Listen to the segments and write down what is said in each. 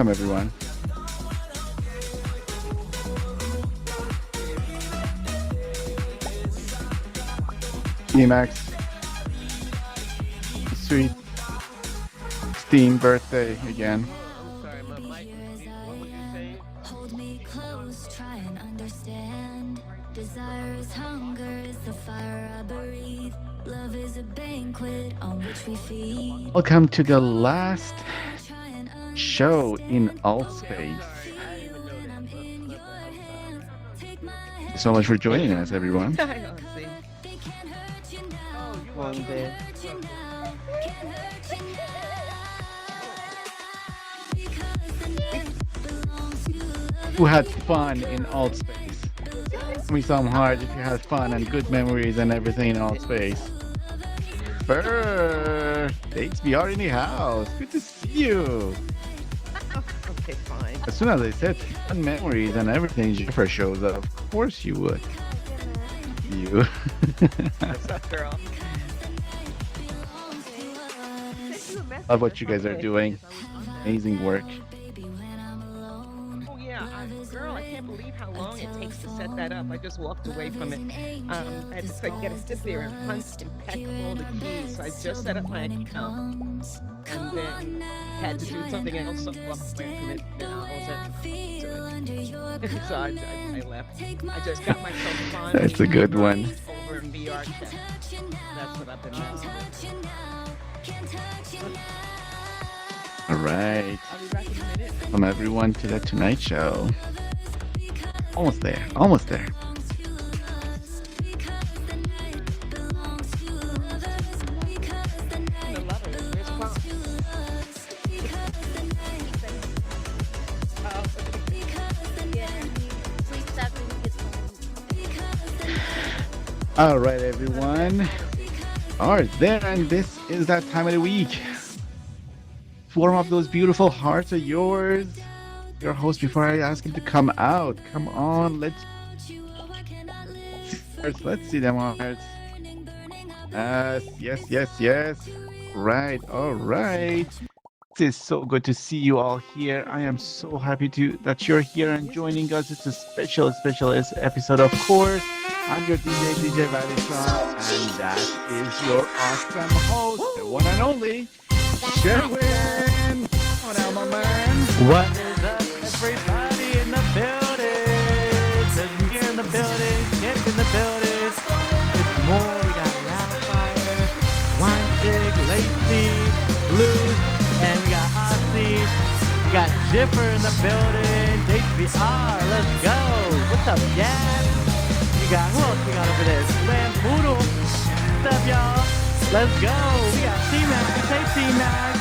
Welcome, everyone. Emax, sweet Steam birthday again. I'm sorry, my mic. What was you saying? Hold me close, try and understand. Desire is hunger, is the fire I breathe. Love is a banquet on which we feed. Welcome to the last Try and show in understand. Altspace. Sorry, I didn't even know that. My bad. I'm sorry. Take my Thank you so much for joining us, everyone. I know, see. they can't hurt you now. Oh, you One are. day. Hurt you now. Can't hurt you now. Because the night belongs to love. Who had fun in Altspace? Give me some heart if you had fun and good memories and everything in Altspace. Thanks, we are in the house. Good to see you. Okay, fine. As soon as I said fun memories and everything, Jennifer shows up. Of course you would. You. What's up, girl? Love what you guys are doing. Amazing work. Oh yeah, girl, I can't believe how long it takes to set that up. I just walked away from it. I had to get to sit there and punch and peck all the keys. So I just set up my account and then had to do something else. So I walked away from it. And so I left. I just got myself fun. That's a good one. Over in VRChat. That's what I've been messing with. All right. I'll be back in a minute. Welcome everyone to the Tonight Show. Almost there. Almost there. The lover, where's Pop? All right, everyone. All right, there, and this is that time of the week. Warm up those beautiful hearts of yours. Your host, before I ask him to come out, come on, let's see them hearts. Yes. Right, all right. It is so good to see you all here. I am so happy that you're here and joining us. It's a special episode, of course. I'm your DJ Vaditron, and that is your awesome host, the one and only Sherwin. Come on out, my man. What is up, everybody in the building? Sitting here in the building, Nick in the building. It's more. We got Rapfire, Weinzig, Lacey, Blue, and we got Ozzy. We got Jiffer in the building. HBR, let's go. What's up, Dad? We got, who else we got over there? Slam Poodle. What's up, y'all? Let's go. We got T-Max. Hey, T-Max.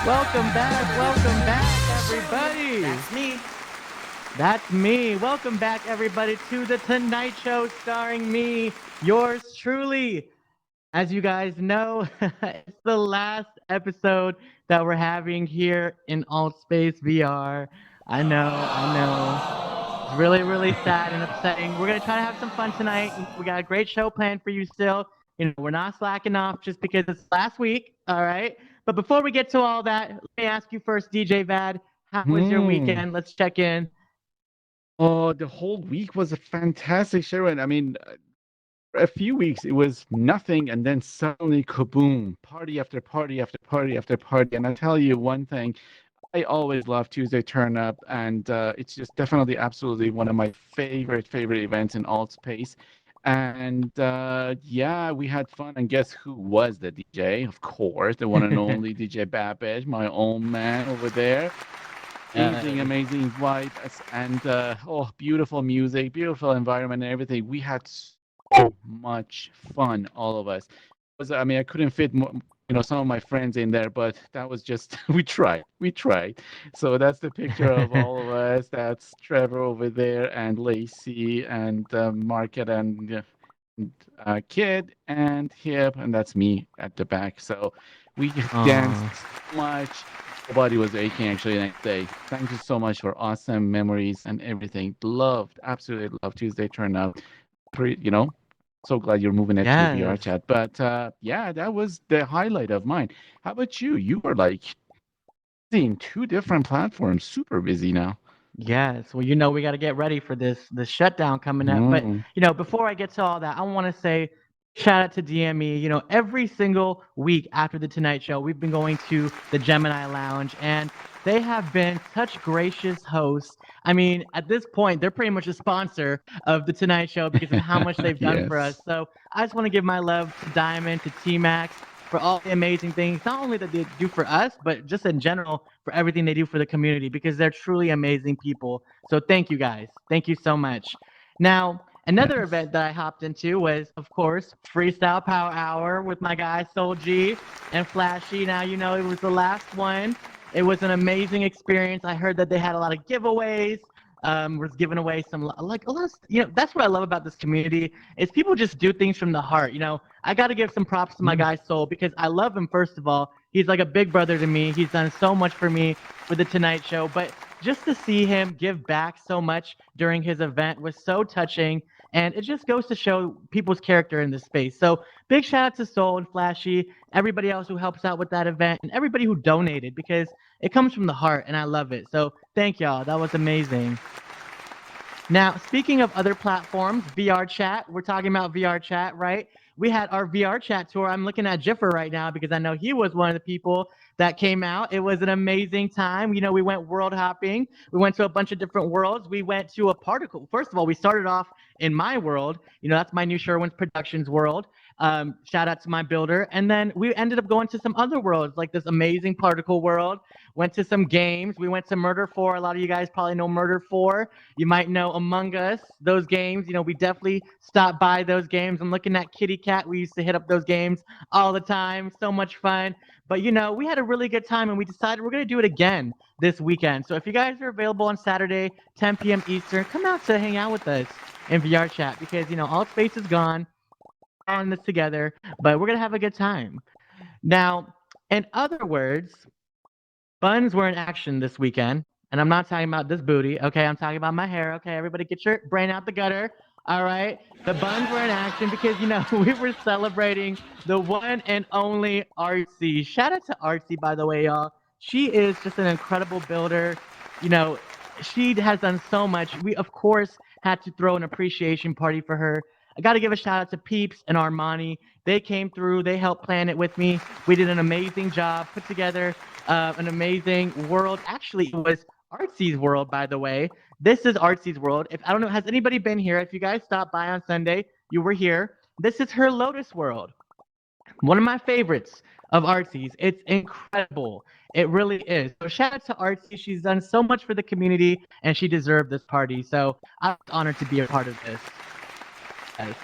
Welcome back, everybody. That's me. That's me. Welcome back, everybody, to the Tonight Show starring me, yours truly. As you guys know, it's the last episode that we're having here in Altspace VR. I know. It's really, really sad and upsetting. We're going to try to have some fun tonight. We got a great show planned for you still. We're not slacking off just because it's last week, all right? But before we get to all that, let me ask you first, DJ Vad, how was your weekend? Let's check in. Oh, the whole week was a fantastic Sherwin. I mean, a few weeks it was nothing, and then suddenly kaboom, party after party after party after party. And I tell you one thing, I always love Tuesday Turn Up, and it's just definitely absolutely one of my favorite events in Altspace. And yeah, we had fun. And guess who was the DJ? Of course, the one and only DJ Babbage, my own man over there. Amazing vibes and beautiful music, beautiful environment, and everything. We had so much fun, all of us. I mean, I couldn't fit some of my friends in there, but that was just we tried. So that's the picture of all of us. That's Trevor over there, and Lacey, and Market, and Kid, and Hip, and that's me at the back. So we danced so much. The body was aching actually the next day. Thank you so much for awesome memories and everything. Absolutely loved Tuesday Turn Up. So glad you're moving it to VRChat. But yeah, that was the highlight of mine. How about you? You were like Seeing 2 different platforms, super busy now. Yes. Well, we got to get ready for this shutdown coming up. But, Mm. before I get to all that, I want to say shout out to DME. Every single week after the Tonight Show, we've been going to the Gemini Lounge, and they have been such gracious hosts. I mean, at this point, they're pretty much a sponsor of the Tonight Show because of how much they've done for us. Yes. So I just want to give my love to Diamond, to T Max, for all the amazing things, not only that they do for us, but just in general for everything they do for the community because they're truly amazing people. So thank you guys. Thank you so much. Now, another Yes. event that I hopped into was, of course, Freestyle Power Hour with my guys Soul G and Flashy. Now, it was the last one. It was an amazing experience. I heard that they had a lot of giveaways. Was giving away some like a lot of, that's what I love about this community is people just do things from the heart. I got to give some props to my Mm. guy Soul because I love him. First of all, he's like a big brother to me. He's done so much for me for the Tonight Show, but just to see him give back so much during his event was so touching, and it just goes to show people's character in this space. So big shout out to Soul and Flashy, everybody else who helps out with that event, and everybody who donated because it comes from the heart, and I love it. So thank y'all. That was amazing. Now, speaking of other platforms, VRChat, we're talking about VRChat, right? We had our VRChat tour. I'm looking at Jiffer right now because I know he was one of the people that came out. It was an amazing time. We went world hopping. We went to a bunch of different worlds. We went to a particle. First of all, we started off in my world. That's my new Sherwin's Productions world. Shout out to my builder. And then we ended up going to some other worlds, like this amazing particle world. Went to some games. We went to Murder 4. A lot of you guys probably know Murder 4. You might know Among Us, those games. We definitely stopped by those games. I'm looking at Kitty Cat. We used to hit up those games all the time. So much fun. But, we had a really good time, and we decided we're going to do it again this weekend. So if you guys are available on Saturday, 10 p.m. Eastern, come out to hang out with us in VRChat because, Altspace is gone. We're on this together, but we're going to have a good time. Now, in other words, buns were in action this weekend, and I'm not talking about this booty, okay? I'm talking about my hair, okay? Everybody get your brain out the gutter, all right? The buns were in action because, we were celebrating the one and only Artsy. Shout out to Artsy, by the way, y'all. She is just an incredible builder. You know, she has done so much. We, of course, had to throw an appreciation party for her. I got to give a shout out to Peeps and Armani. They came through. They helped plan it with me. We did an amazing job, put together an amazing world. Actually, it was Artsy's world, by the way. This is Artsy's world. If I don't know, has anybody been here? If you guys stopped by on Sunday, you were here. This is her Lotus world. One of my favorites of Artsy's. It's incredible. It really is. So shout out to Artsy. She's done so much for the community, and she deserved this party. So I'm honored to be a part of this. Yes.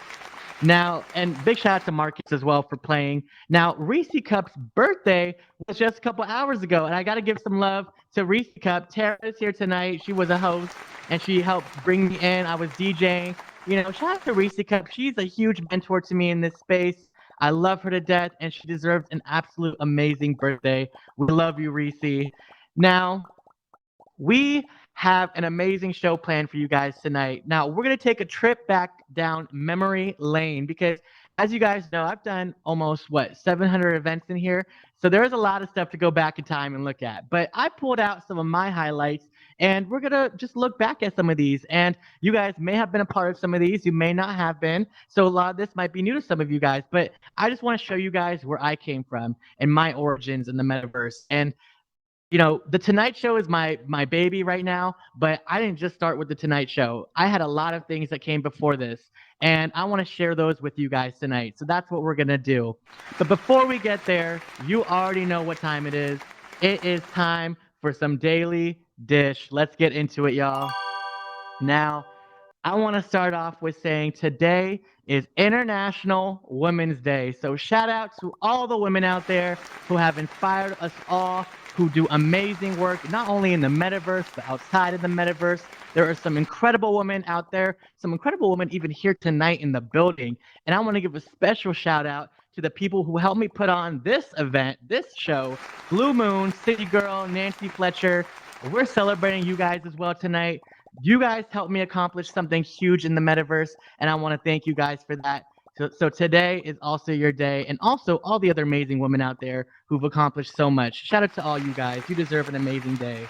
Now, and big shout out to Marcus as well for playing. Now, Reese Cup's birthday was just a couple hours ago, and I got to give some love to Reese Cup. Tara is here tonight. She was a host, and she helped bring me in. I was DJing. Shout out to Reese Cup. She's a huge mentor to me in this space. I love her to death, and she deserves an absolute amazing birthday. We love you, Reese. Now, we have an amazing show planned for you guys tonight. Now, we're going to take a trip back down memory lane because, as you guys know, I've done almost, 700 events in here. So there's a lot of stuff to go back in time and look at. But I pulled out some of my highlights, and we're going to just look back at some of these. And you guys may have been a part of some of these. You may not have been. So a lot of this might be new to some of you guys. But I just want to show you guys where I came from and my origins in the metaverse. And the Tonight Show is my baby right now, but I didn't just start with the Tonight Show. I had a lot of things that came before this, and I want to share those with you guys tonight. So that's what we're going to do. But before we get there, you already know what time it is. It is time for some Daily Dish. Let's get into it, y'all. Now, I want to start off with saying today is International Women's Day. So shout out to all the women out there who have inspired us all, who do amazing work, not only in the metaverse, but outside of the metaverse. There are some incredible women out there, some incredible women even here tonight in the building. And I want to give a special shout out to the people who helped me put on this event, this show, Blue Moon, City Girl, Nancy Fletcher. We're celebrating you guys as well tonight. You guys helped me accomplish something huge in the metaverse, and I want to thank you guys for that. So today is also your day, and also all the other amazing women out there who've accomplished so much. Shout out to all you guys. You deserve an amazing day.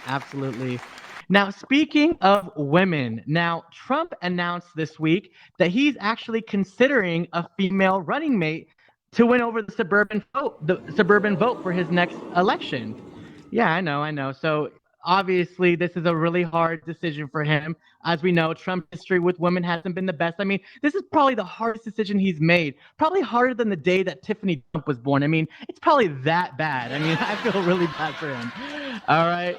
Absolutely. Now, speaking of women, now Trump announced this week that he's actually considering a female running mate to win over the suburban vote for his next election. Yeah, I know. So obviously, this is a really hard decision for him. As we know, Trump's history with women hasn't been the best. I mean, this is probably the hardest decision he's made. Probably harder than the day that Tiffany Trump was born. I mean, it's probably that bad. I mean, I feel really bad for him. All right.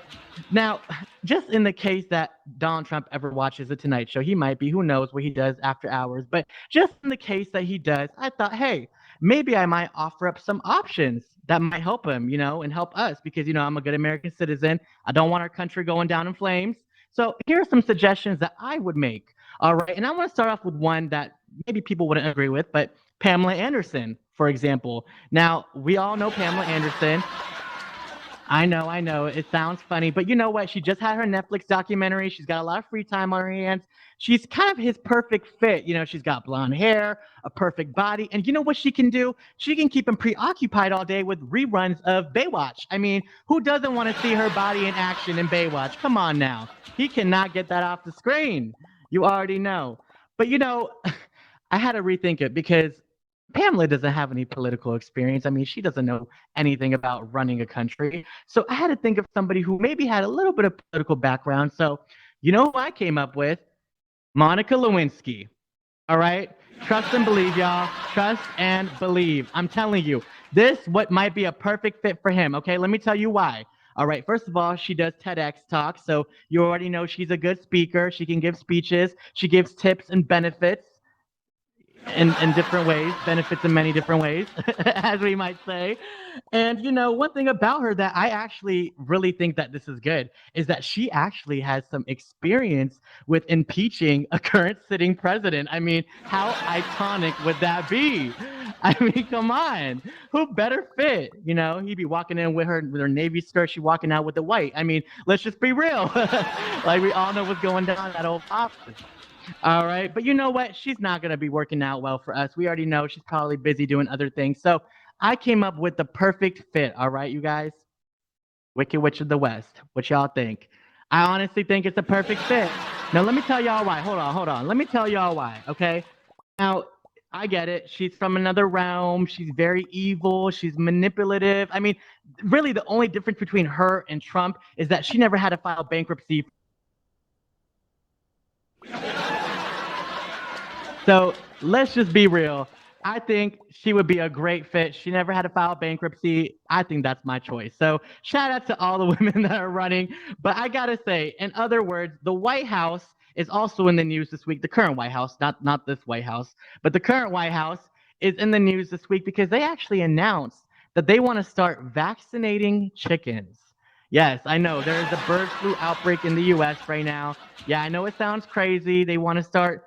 Now, just in the case that Donald Trump ever watches The Tonight Show, he might be, who knows what he does after hours, but just in the case that he does, I thought, hey, maybe I might offer up some options that might help him, and help us because, I'm a good American citizen. I don't want our country going down in flames. So here are some suggestions that I would make. All right. And I want to start off with one that maybe people wouldn't agree with, but Pamela Anderson, for example. Now, we all know Pamela Anderson. I know. It sounds funny, but you know what? She just had her Netflix documentary. She's got a lot of free time on her hands. She's kind of his perfect fit. She's got blonde hair, a perfect body, and you know what she can do? She can keep him preoccupied all day with reruns of Baywatch. I mean, who doesn't want to see her body in action in Baywatch? Come on now. He cannot get that off the screen. You already know. But I had to rethink it because Pamela doesn't have any political experience. I mean, she doesn't know anything about running a country. So I had to think of somebody who maybe had a little bit of political background. So, you know who I came up with? Monica Lewinsky. All right? Trust and believe, y'all. Trust and believe. I'm telling you, this what might be a perfect fit for him. Okay, let me tell you why. All right, first of all, she does TEDx talks. So you already know she's a good speaker. She can give speeches. She gives tips and benefits. In different ways, benefits in many different ways, as we might say. And one thing about her that I actually really think that this is good is that she actually has some experience with impeaching a current sitting president. I mean, how iconic would that be? I mean, come on, who better fit? He'd be walking in with her navy skirt, she walking out with the white. I mean, let's just be real. Like we all know what's going down in that old office. All right. But you know what? She's not going to be working out well for us. We already know she's probably busy doing other things. So I came up with the perfect fit. All right, you guys? Wicked Witch of the West. What y'all think? I honestly think it's a perfect fit. Now, let me tell y'all why. Hold on. Let me tell y'all why. Okay. Now, I get it. She's from another realm. She's very evil. She's manipulative. I mean, really, the only difference between her and Trump is that she never had to file bankruptcy. So let's just be real. I think she would be a great fit. She never had to file bankruptcy. I think that's my choice. So shout out to all the women that are running. But I got to say, in other words, the White House is also in the news this week. The current White House, not this White House, but the current White House is in the news this week because they actually announced that they want to start vaccinating chickens. Yes, I know. There is a bird flu outbreak in the U.S. right now. Yeah, I know it sounds crazy. They want to start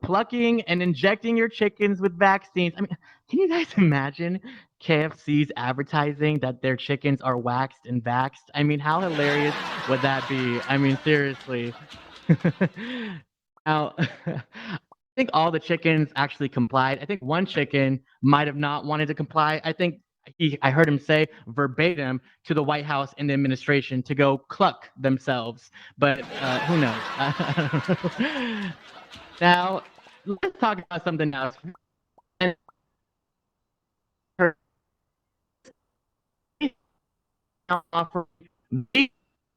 plucking and injecting your chickens with vaccines. I mean, can you guys imagine KFC's advertising that their chickens are waxed and vaxxed? I mean, how hilarious would that be? I mean, seriously. Now, I think all the chickens actually complied. I think one chicken might have not wanted to comply. I think I heard him say verbatim to the White House and the administration to go cluck themselves. But who knows? I don't know. Now, let's talk about something else.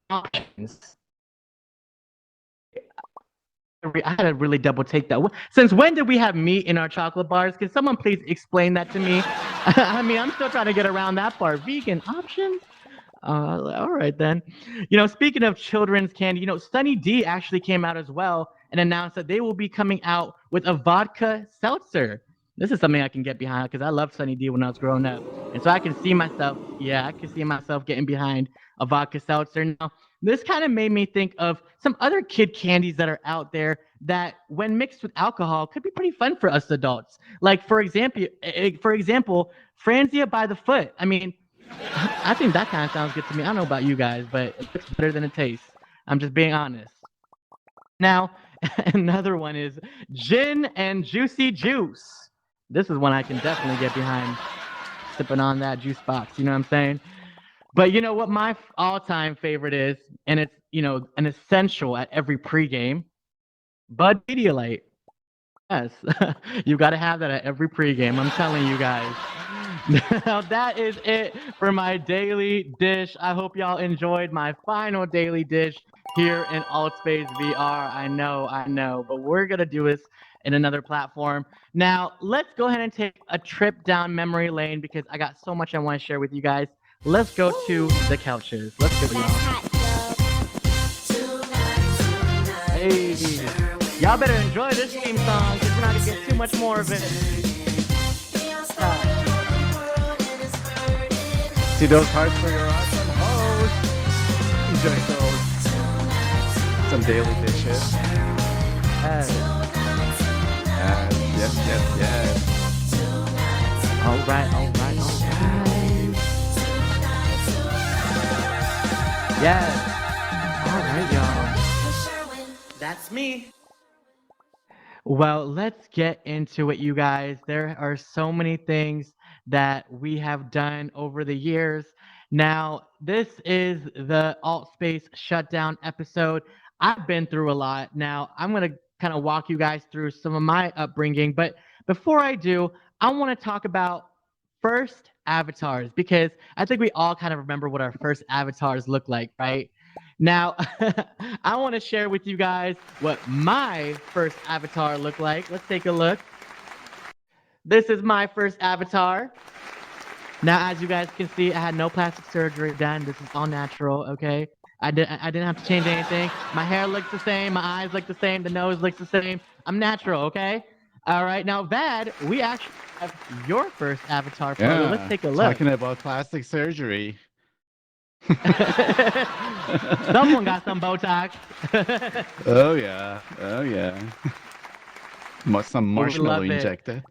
Options. I had to really double take that. Since when did we have meat in our chocolate bars? Can someone please explain that to me? I mean, I'm still trying to get around that part. Vegan options? All right, then. Speaking of children's candy, Sunny D actually came out as well and announced that they will be coming out with a vodka seltzer. This is something I can get behind because I loved Sunny D when I was growing up. And so I can see myself getting behind a vodka seltzer. Now, this kind of made me think of some other kid candies that are out there that when mixed with alcohol could be pretty fun for us adults. Like, for example, Franzia by the Foot. I mean, I think that kind of sounds good to me. I don't know about you guys, but it looks better than it tastes. I'm just being honest. Now, Another one is gin and juicy juice. This is one I can definitely get behind, sipping on that juice box. You know what I'm saying? But you know what my all-time favorite is, and it's an essential at every pregame. Bud Pedialyte. Yes, you got to have that at every pregame. I'm telling you guys. Now that is it for my daily dish. I hope y'all enjoyed my final daily dish here in Altspace VR. I know, but we're gonna do this in another platform. Now let's go ahead and take a trip down memory lane because I got so much I want to share with you guys. Let's go to the couches. Let's go, y'all. Hey, y'all better enjoy this theme song because we're not gonna get too much more of it. See those hearts for your awesome host. Enjoy those. Some daily dishes. Yes. Yes. All right. Yes. All right, y'all. That's me. Well, let's get into it, you guys. There are so many things that we have done over the years. Now, this is the Altspace Shutdown episode. I've been through a lot. Now, I'm going to kind of walk you guys through some of my upbringing. But before I do, I want to talk about first avatars because I think we all kind of remember what our first avatars look like, right? Now, I want to share with you guys what my first avatar looked like. Let's take a look. This is my first avatar. Now, as you guys can see, I had no plastic surgery done. This is all natural, okay? I didn't have to change anything. My hair looks the same. My eyes look the same. The nose looks the same. I'm natural, okay? All right. Now, Vad, we actually have your first avatar photo. Yeah. Let's take a look. Talking about plastic surgery. Someone got some Botox. Oh yeah. Some marshmallow love it. injected.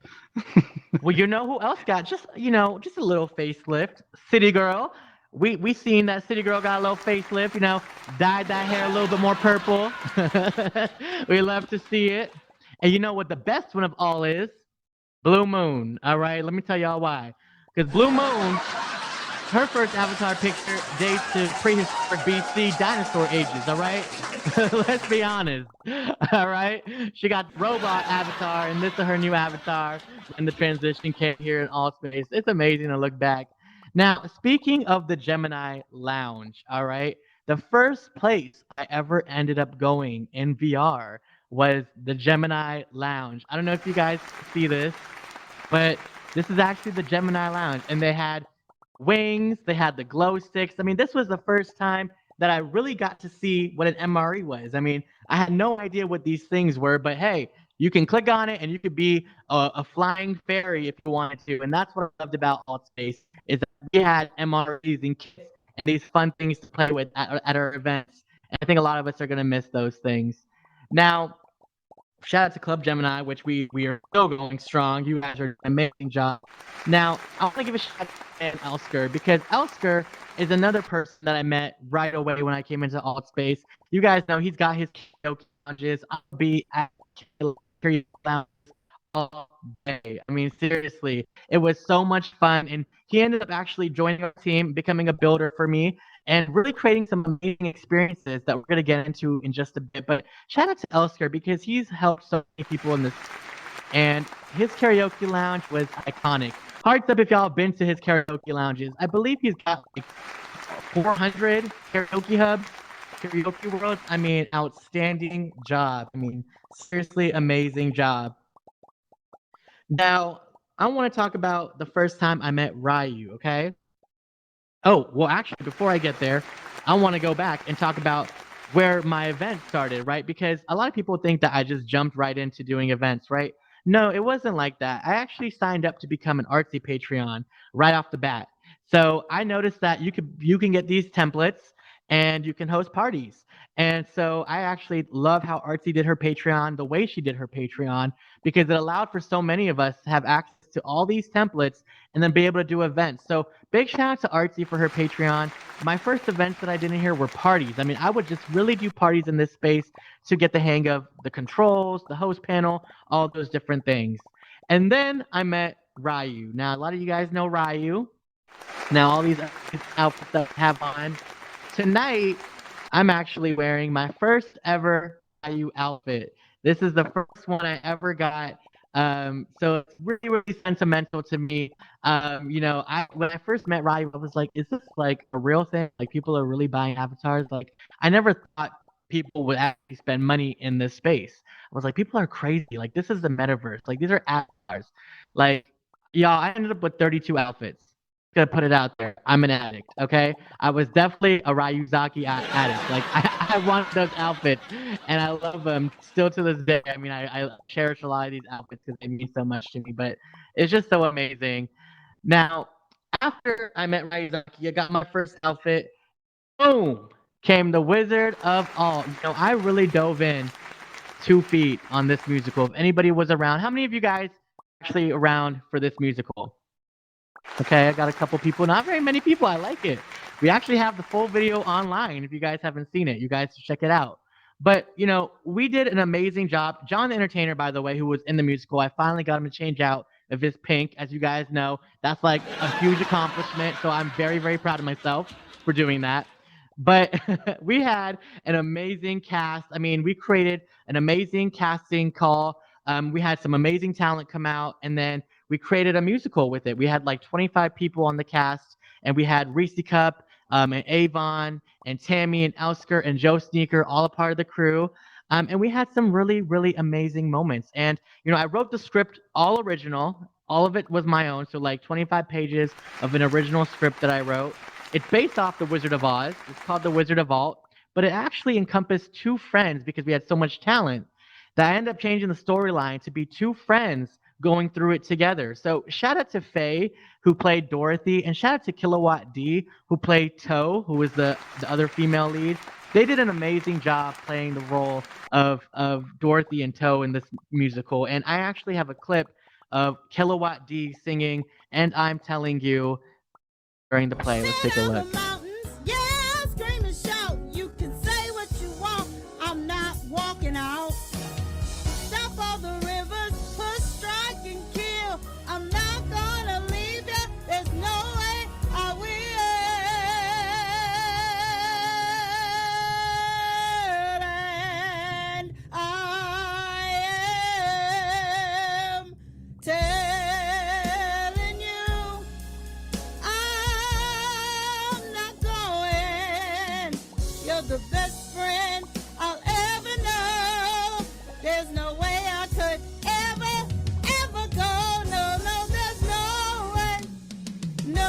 Well, you know who else got just a little facelift? City Girl. We seen that City Girl got a little facelift, dyed that hair a little bit more purple. We love to see it. And you know what the best one of all is? Blue Moon. All right, let me tell y'all why. Because Blue Moon, her first avatar picture dates to prehistoric BC dinosaur ages, all right? Let's be honest, all right? She got robot avatar, and this is her new avatar when the transition came here in Altspace. It's amazing to look back. Now, speaking of the Gemini Lounge, all right? The first place I ever ended up going in VR was the Gemini Lounge. I don't know if you guys see this, but this is actually the Gemini Lounge, and they had wings, they had the glow sticks. I mean, this was the first time that I really got to see what an MRE was. I mean, I had no idea what these things were, but hey, you can click on it and you could be a flying fairy if you wanted to. And that's what I loved about Altspace is that we had MREs and kits and these fun things to play with at our events. And I think a lot of us are going to miss those things. Now, shout out to Club Gemini, which we are still going strong. You guys are doing an amazing job. Now, I want to give a shout out to Elsker because Elsker is another person that I met right away when I came into Altspace. You guys know he's got his karaoke lounges. I'll be at karaoke lounge all day. I mean, seriously, it was so much fun. And he ended up actually joining our team, becoming a builder for me, and really creating some amazing experiences that we're going to get into in just a bit. But shout out to Elsker because he's helped so many people in this. And his karaoke lounge was iconic. Hearts up if y'all have been to his karaoke lounges. I believe he's got like 400 karaoke hubs, karaoke worlds. I mean, outstanding job. I mean, seriously amazing job. Now, I want to talk about the first time I met Ryu, okay? Oh, well, actually, before I get there, I want to go back and talk about where my event started, right? Because a lot of people think that I just jumped right into doing events, right? No, it wasn't like that. I actually signed up to become an Artsy Patreon right off the bat. So I noticed that you can get these templates and you can host parties. And so I actually love how Artsy did her Patreon, the way she did her Patreon, because it allowed for so many of us to have access to all these templates and then be able to do events. So big shout out to Artsy for her Patreon. My first events that I did in here were parties. I mean, I would just really do parties in this space to get the hang of the controls, the host panel, all those different things. And then I met Ryu. Now, a lot of you guys know Ryu. Now, all these outfits that I have on. Tonight, I'm actually wearing my first ever Ryu outfit. This is the first one I ever got. So it's really, really sentimental to me. When I first met Ryu, I was like, is this like a real thing? Like people are really buying avatars? Like I never thought people would actually spend money in this space. I was like, people are crazy. Like this is the metaverse. Like these are avatars. Like, y'all, I ended up with 32 outfits. Gonna put it out there. I'm an addict. Okay, I was definitely a Ryuzaki addict. Like I want those outfits, and I love them still to this day. I mean, I cherish a lot of these outfits because they mean so much to me. But it's just so amazing. Now, after I met Ryuzaki, I got my first outfit. Boom! Came the Wizard of Alt. I really dove in 2 feet on this musical. If anybody was around, how many of you guys actually around for this musical? Okay, I got a couple people. Not very many people. I like it. We actually have the full video online. If you guys haven't seen it, you guys should check it out. But, we did an amazing job. John the Entertainer, by the way, who was in the musical, I finally got him to change out of his pink. As you guys know, that's like a huge accomplishment. So I'm very, very proud of myself for doing that. But we had an amazing cast. I mean, we created an amazing casting call. We had some amazing talent come out, and then we created a musical with it. We had like 25 people on the cast, and we had Reese Cup, and Avon, and Tammy, and Elsker, and Joe Sneaker, all a part of the crew. And we had some really, really amazing moments. And, I wrote the script all original. All of it was my own. So like 25 pages of an original script that I wrote. It's based off The Wizard of Oz. It's called The Wizard of Alt. But it actually encompassed 2 friends because we had so much talent that I ended up changing the storyline to be 2 friends going through it together. So shout out to Faye, who played Dorothy, and shout out to Kilowatt D, who played Toe, who was the other female lead. They did an amazing job playing the role of Dorothy and Toe in this musical. And I actually have a clip of Kilowatt D singing "And I'm Telling You" during the play. Let's take a look. Yeah, scream and shout. You can say what you want. I'm not walking out. Stop all the rivers, push, strike, and kill. I'm not gonna leave you. There's no way I will. And I am telling you, I'm not going. You're the best friend I'll ever know. There's no way I could ever go. No, there's no way. No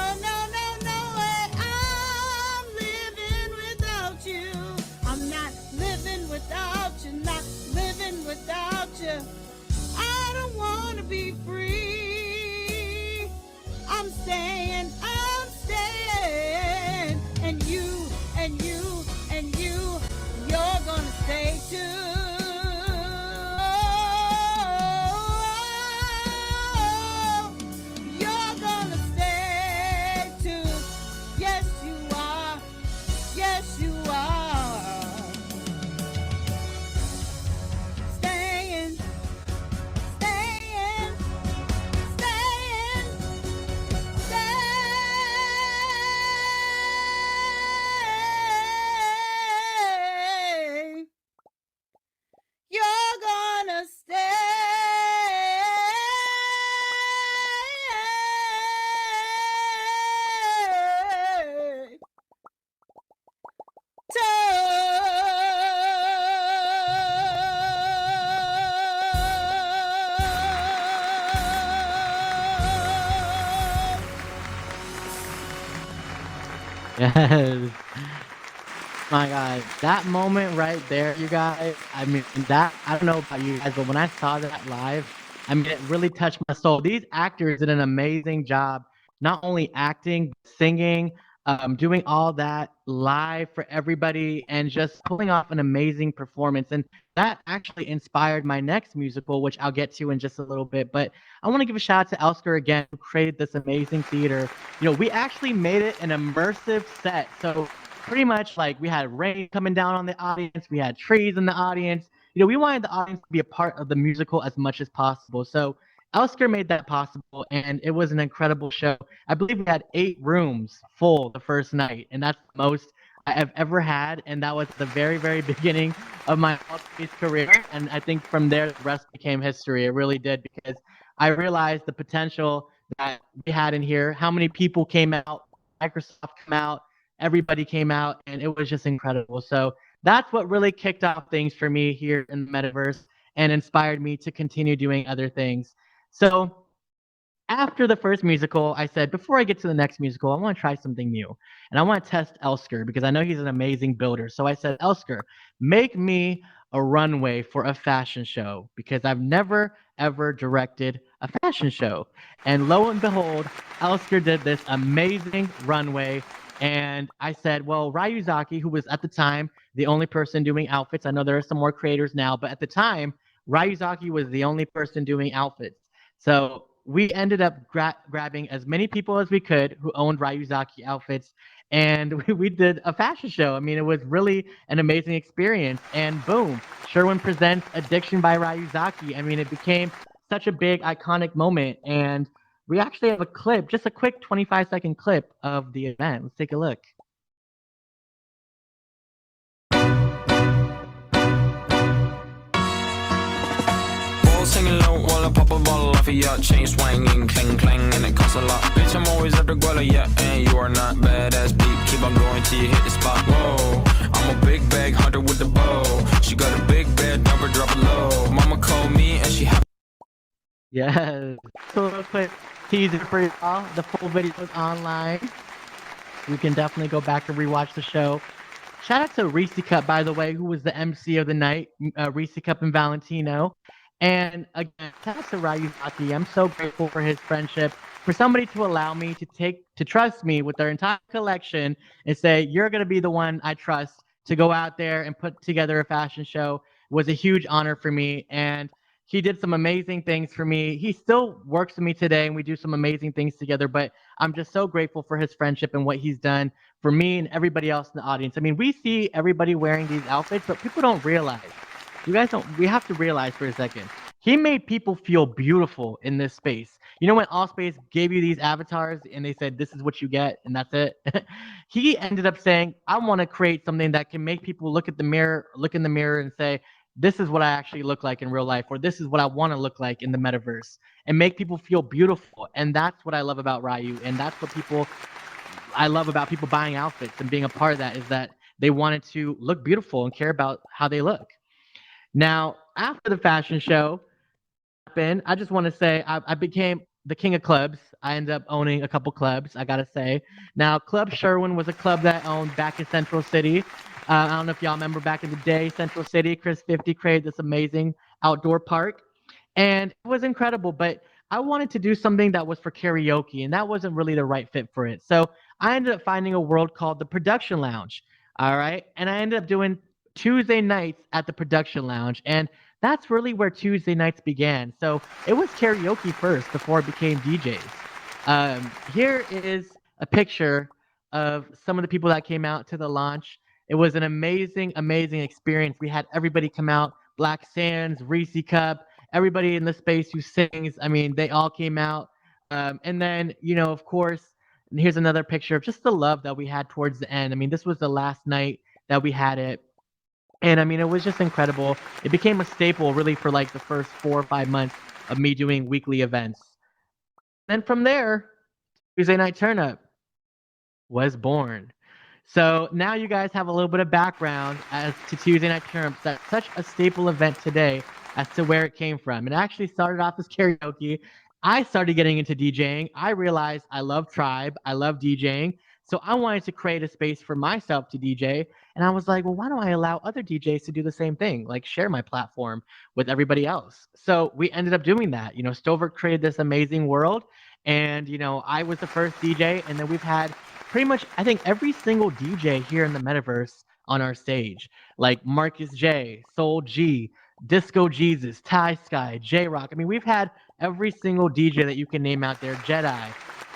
way. I'm living without you. I'm not living without you. Not living without you. I don't want to be free. I'm staying. And you're gonna stay too. You're gonna stay too. Yes, you are. Yes, you are. Staying. You're gonna Yes. My God, that moment right there, you guys. I mean, I don't know about you guys, but when I saw that live, I mean, it really touched my soul. These actors did an amazing job, not only acting, but singing. doing all that live for everybody and just pulling off an amazing performance. And that actually inspired my next musical, which I'll get to in just a little bit. But I want to give a shout out to Elsker again, who created this amazing theater. We actually made it an immersive set. So pretty much like we had rain coming down on the audience, we had trees in the audience. We wanted the audience to be a part of the musical as much as possible. So Elsker made that possible, and it was an incredible show. I believe we had 8 rooms full the first night, and that's the most I've ever had. And that was the very, very beginning of my Altspace career. And I think from there, the rest became history. It really did, because I realized the potential that we had in here, how many people came out, Microsoft came out, everybody came out, and it was just incredible. So that's what really kicked off things for me here in the metaverse and inspired me to continue doing other things. So after the first musical, I said, before I get to the next musical, I want to try something new. And I want to test Elsker because I know he's an amazing builder. So I said, Elsker, make me a runway for a fashion show because I've never, ever directed a fashion show. And lo and behold, Elsker did this amazing runway. And I said, well, Ryuzaki, who was at the time the only person doing outfits, I know there are some more creators now, but at the time, Ryuzaki was the only person doing outfits. So we ended up grabbing as many people as we could who owned Ryuzaki outfits, and we did a fashion show. I mean, it was really an amazing experience. And boom, Sherwin presents Addiction by Ryuzaki. I mean, it became such a big, iconic moment. And we actually have a clip, just a quick 25-second clip of the event. Let's take a look. Singing low while I pop a bottle off of your chain swinging, clang clang, and it costs a lot. Bitch, I'm always at the guala, yeah, and you are not badass beat. Keep on going till you hit the spot. Whoa, I'm a big bag hunter with the bow. She got a big bed, number drop it low. Mama called me and she had. Yes. So real quick teaser for y'all. The full video is online. You can definitely go back and rewatch the show. Shout out to Reese Cup, by the way, who was the MC of the night. Reese Cup and Valentino. And again, shout out to Ryuzaki. I'm so grateful for his friendship, for somebody to allow me to trust me with their entire collection and say, you're going to be the one I trust to go out there and put together a fashion show. Was a huge honor for me. And he did some amazing things for me. He still works with me today, and we do some amazing things together. But I'm just so grateful for his friendship and what he's done for me and everybody else in the audience. I mean, we see everybody wearing these outfits, but people don't realize. You guys don't, we have to realize for a second. He made people feel beautiful in this space. You know when Altspace gave you these avatars and they said, this is what you get and that's it? He ended up saying, I want to create something that can make people look in the mirror and say, this is what I actually look like in real life, or this is what I want to look like in the metaverse, and make people feel beautiful. And that's what I love about Ryu. And that's what I love about people buying outfits and being a part of that, is that they wanted to look beautiful and care about how they look. Now, after the fashion show happened, I just want to say I became the king of clubs. I ended up owning a couple clubs, I got to say. Now, Club Sherwin was a club that I owned back in Central City. I don't know if y'all remember back in the day, Central City, Chris 50 created this amazing outdoor park. And it was incredible, but I wanted to do something that was for karaoke, and that wasn't really the right fit for it. So I ended up finding a world called the Production Lounge, all right? And I ended up doing Tuesday nights at the Production Lounge, and that's really where Tuesday nights began. So it was karaoke first before it became DJs. Here is a picture of some of the people that came out to the launch. It was an amazing, amazing experience. We had everybody come out, Black Sands, Reese Cup, everybody in the space who sings. I mean, they all came out. And then, you know, of course, here's another picture of just the love that we had towards the end. I mean, this was the last night that we had it. And I mean, it was just incredible. It became a staple really for like the first 4 or 5 months of me doing weekly events. Then from there, Tuesday Night Turn Up was born. So now you guys have a little bit of background as to Tuesday Night Turn Up. That's such a staple event today as to where it came from. It actually started off as karaoke. I started getting into DJing. I realized I love Tribe. I love DJing. So I wanted to create a space for myself to DJ. And I was like, well, why don't I allow other DJs to do the same thing? Like share my platform with everybody else. So we ended up doing that. You know, Stover created this amazing world. And, you know, I was the first DJ. And then we've had pretty much, I think every single DJ here in the metaverse on our stage, like Marcus J, Soul G, Disco Jesus, Ty Sky, J Rock. I mean, we've had every single DJ that you can name out there, Jedi,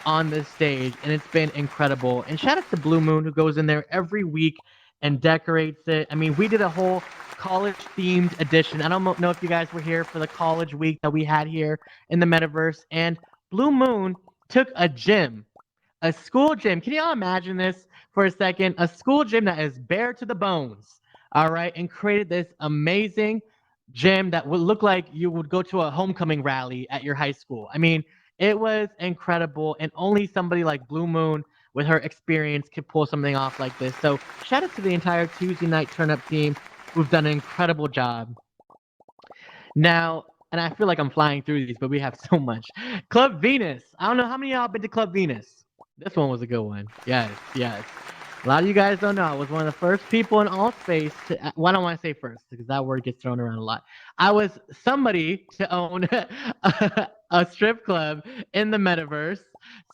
on this stage, and it's been incredible. And shout out to Blue Moon, who goes in there every week and decorates it. I mean, we did a whole college themed edition. I don't know if you guys were here for the college week that we had here in the metaverse, and Blue Moon took a school gym. Can y'all imagine this for a second? A school gym that is bare to the bones, all right, and created this amazing gym that would look like you would go to a homecoming rally at your high school. I mean, it was incredible, and only somebody like Blue Moon with her experience could pull something off like this. So shout out to the entire Tuesday Night Turn Up team who've done an incredible job. Now, and I feel like I'm flying through these, but we have so much. Club Venus. I don't know how many of y'all been to Club Venus. This one was a good one. Yes, yes. A lot of you guys don't know. I was one of the first people in Altspace to. Well, I don't want to say first because that word gets thrown around a lot. I was somebody to own a strip club in the metaverse.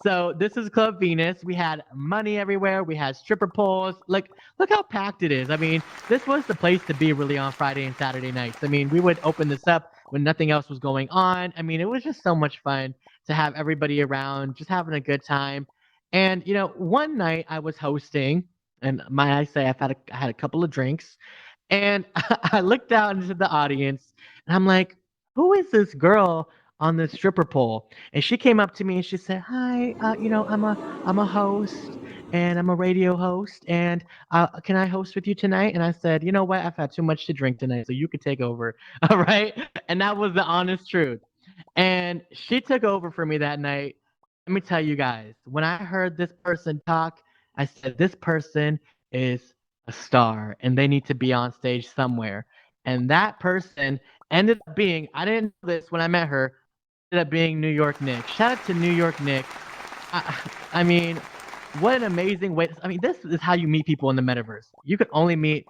So this is Club Venus. We had money everywhere. We had stripper poles. Like, look how packed it is. I mean, this was the place to be really on Friday and Saturday nights. I mean, we would open this up when nothing else was going on. I mean, it was just so much fun to have everybody around, just having a good time. And you know, one night I was hosting, and I had a couple of drinks, and I looked out into the audience, and I'm like, "Who is this girl on the stripper pole?" And she came up to me and she said, "Hi, you know, I'm a host, and I'm a radio host, and can I host with you tonight?" And I said, "You know what? I've had too much to drink tonight, so you could take over." All right, and that was the honest truth. And she took over for me that night. Let me tell you guys, when I heard this person talk, I said, this person is a star and they need to be on stage somewhere. And that person ended up being, I didn't know this when I met her, ended up being New York Nick. Shout out to New York Nick. I mean, what an amazing way. I mean, this is how you meet people in the metaverse. You could only meet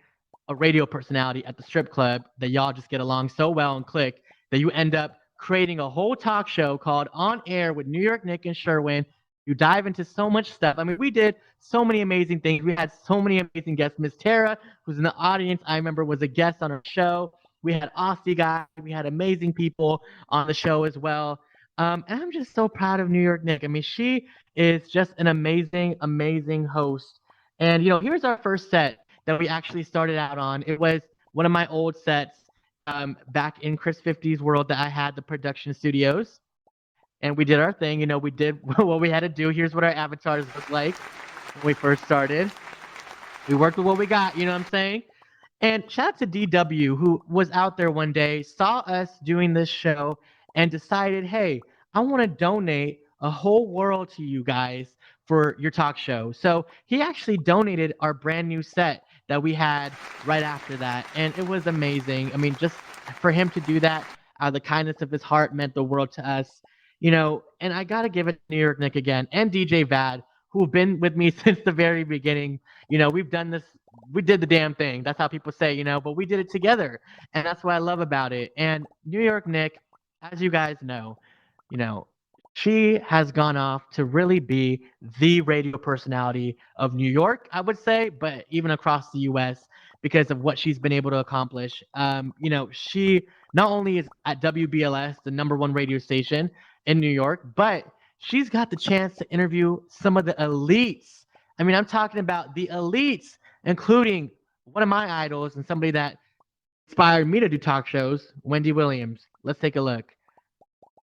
a radio personality at the strip club that y'all just get along so well and click that you end up creating a whole talk show called On Air with New York Nick and Sherwin. You dive into so much stuff. I mean, we did so many amazing things. We had so many amazing guests. Miss Tara, who's in the audience, I remember was a guest on our show. We had Aussie guy. We had amazing people on the show as well. And I'm just so proud of New York Nick. I mean, she is just an amazing, amazing host. And, you know, here's our first set that we actually started out on. It was one of my old sets back in Chris 50's world that I had the production studios. And we did our thing. You know, we did what we had to do. Here's what our avatars looked like when we first started. We worked with what we got, you know what I'm saying? And shout out to DW, who was out there one day, saw us doing this show, and decided, hey, I want to donate a whole world to you guys for your talk show. So he actually donated our brand new set that we had right after that. And it was amazing. I mean, just for him to do that out of the kindness of his heart meant the world to us. You know, and I got to give it to New York Nick again and DJ Vad, who have been with me since the very beginning. You know, we've done this. We did the damn thing. That's how people say, you know, but we did it together. And that's what I love about it. And New York Nick, as you guys know, you know, she has gone off to really be the radio personality of New York, I would say, but even across the US because of what she's been able to accomplish. You know, she not only is at WBLS, the #1 radio station in New York, but she's got the chance to interview some of the elites. I mean, I'm talking about the elites, including one of my idols and somebody that inspired me to do talk shows, Wendy Williams. Let's take a look.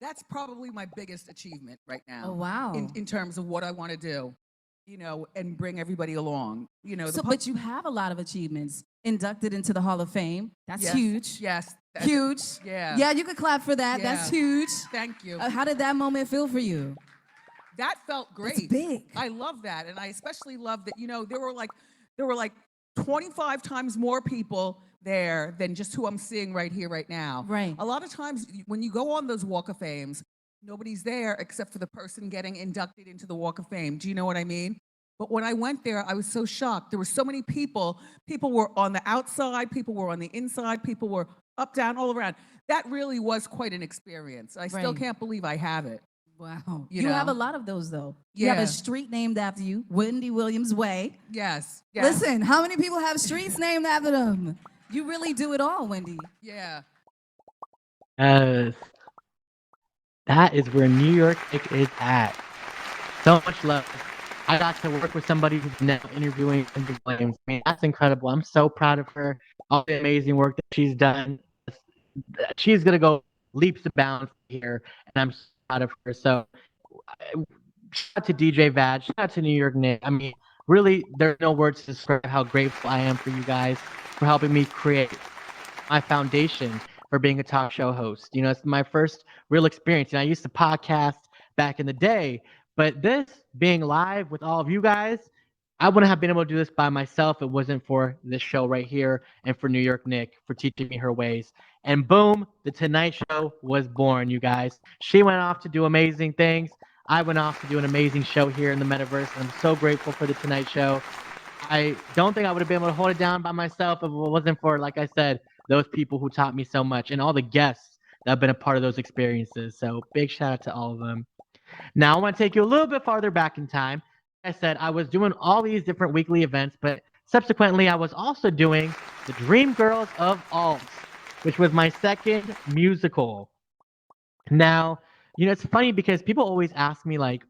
That's probably my biggest achievement right now. Oh, wow. In terms of what I want to do, you know, and bring everybody along. You know, But you have a lot of achievements. Inducted into the Hall of Fame. That's yes, huge. Yes. Huge. Yeah. Yeah, you could clap for that. Yeah. That's huge. Thank you. How did that moment feel for you? That felt great. It's big. I love that. And I especially love that, you know, there were like 25 times more people there than just who I'm seeing right here, right now. Right. A lot of times when you go on those Walk of Fames, nobody's there except for the person getting inducted into the Walk of Fame. Do you know what I mean? But when I went there, I was so shocked. There were so many people. People were on the outside, people were on the inside, people were up, down, all around. That really was quite an experience. I still Right. can't believe I have it. Wow. You have a lot of those, though. You Yeah. have a street named after you, Wendy Williams Way. Yes. Yes. Listen, how many people have streets named after them? You really do it all, Wendy. Yeah. Yes. That is where New York is at. So much love. I got to work with somebody who's now interviewing Wendy Williams. I mean, that's incredible. I'm so proud of her. All the amazing work that she's done. She's going to go leaps and bounds here, and I'm so proud of her. So, shout out to DJ Vad. Shout out to New York Nick. I mean, really, there's no words to describe how grateful I am for you guys for helping me create my foundation for being a talk show host. You know, it's my first real experience. And I used to podcast back in the day, but this being live with all of you guys, I wouldn't have been able to do this by myself if it wasn't for this show right here and for New York Nick for teaching me her ways. And boom, the Tonight Show was born, you guys. She went off to do amazing things. I went off to do an amazing show here in the metaverse. And I'm so grateful for the Tonight Show. I don't think I would have been able to hold it down by myself if it wasn't for, like I said, those people who taught me so much and all the guests that have been a part of those experiences. So big shout out to all of them. Now I want to take you a little bit farther back in time. Like I said, I was doing all these different weekly events, but subsequently I was also doing the Dream Girls of Alt, which was my second musical. Now, you know, it's funny because people always ask me, like,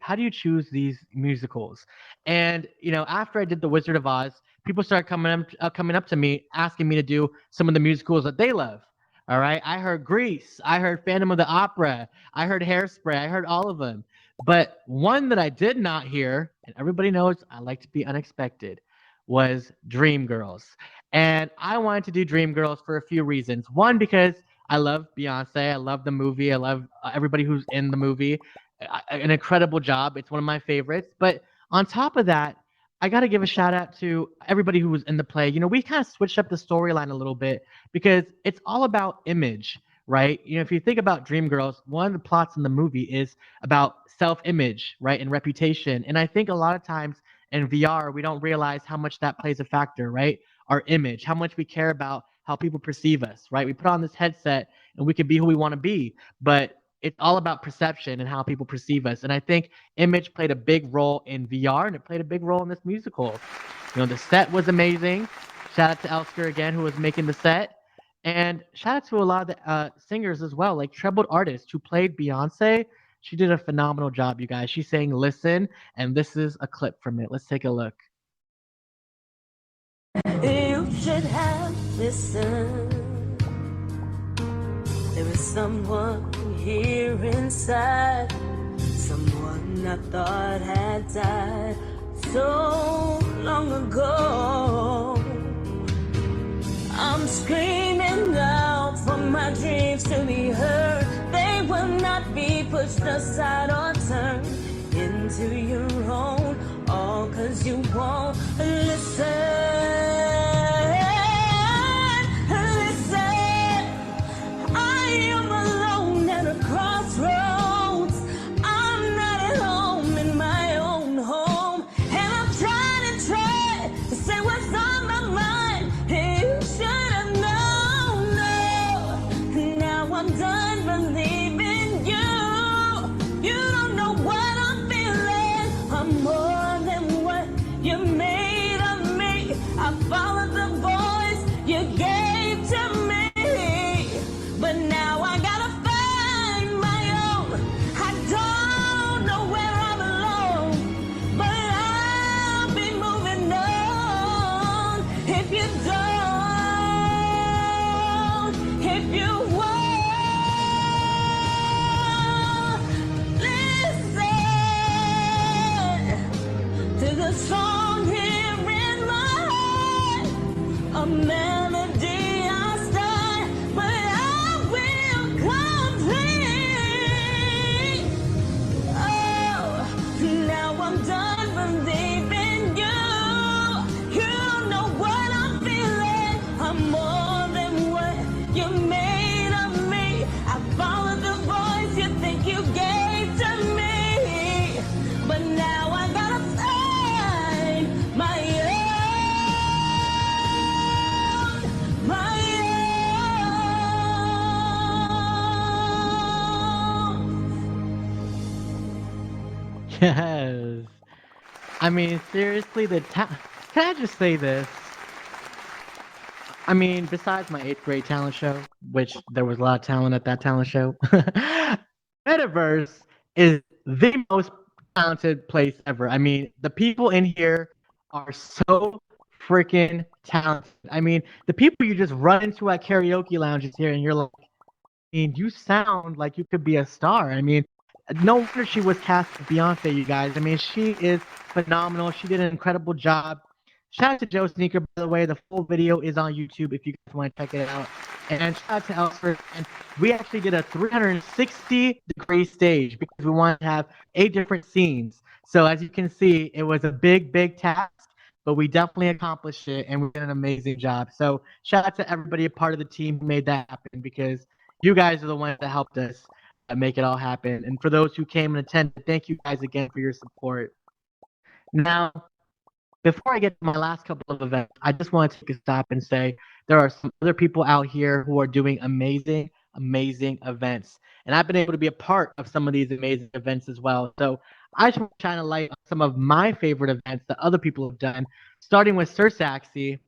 how do you choose these musicals? And, you know, after I did The Wizard of Oz, people started coming up to me, asking me to do some of the musicals that they love. All right. I heard Grease. I heard Phantom of the Opera. I heard Hairspray. I heard all of them. But one that I did not hear, and everybody knows I like to be unexpected, was Dreamgirls. And I wanted to do Dreamgirls for a few reasons. One, because I love Beyonce. I love the movie. I love everybody who's in the movie. An incredible job. It's one of my favorites. But on top of that, I got to give a shout out to everybody who was in the play. You know, we kind of switched up the storyline a little bit because it's all about image, right? You know, if you think about Dreamgirls, one of the plots in the movie is about self-image, right, and reputation. And I think a lot of times in VR, we don't realize how much that plays a factor, right? Our image, how much we care about how people perceive us, right? We put on this headset and we can be who we want to be, but it's all about perception and how people perceive us. And I think image played a big role in VR, and it played a big role in this musical. You know, the set was amazing. Shout out to Elsker again, who was making the set. And shout out to a lot of the singers as well, like trebled artists who played Beyonce. She did a phenomenal job, you guys. She sang Listen, and this is a clip from it. Let's take a look. You should have listened. There is someone here inside, someone I thought had died so long ago. I'm screaming out for my dreams to be heard. They will not be pushed aside or turned into your own, all 'cause you won't listen. Crossroads. I'm not at home in my own home, and I'm trying to say what's on my mind. You should have known. No, now I'm done believing you. You don't know what I'm feeling. I'm more than what you made of me. I Yes. I mean, seriously, can I just say this? I mean, besides my eighth grade talent show, which there was a lot of talent at that talent show, Metaverse is the most talented place ever. I mean, the people in here are so freaking talented. I mean, the people you just run into at karaoke lounges here, and you're like, I mean, you sound like you could be a star. I mean, no wonder she was cast as Beyonce, you guys. I mean, she is phenomenal. She did an incredible job. Shout out to Joe Sneaker, by the way. The full video is on YouTube if you guys want to check it out. And shout out to Elford. And we actually did a 360-degree stage because we wanted to have 8 different scenes. So as you can see, it was a big, big task, but we definitely accomplished it, and we did an amazing job. So shout out to everybody a part of the team who made that happen, because you guys are the ones that helped us make it all happen. And for those who came and attended, thank you guys again for your support. Now, before I get to my last couple of events, I just want to take a stop and say there are some other people out here who are doing amazing, amazing events. And I've been able to be a part of some of these amazing events as well. So I just want to shine a light on some of my favorite events that other people have done, starting with Sir Saxy.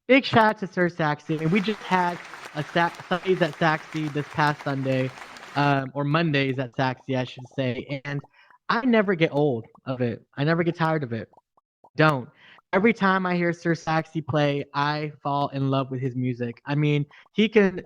Big shout out to Sir Saxy. I mean, we just had a Sundays at Saxy this past Sunday, or Mondays at Saxy, I should say. And I never get old of it. I never get tired of it. Don't. Every time I hear Sir Saxy play, I fall in love with his music. I mean, he can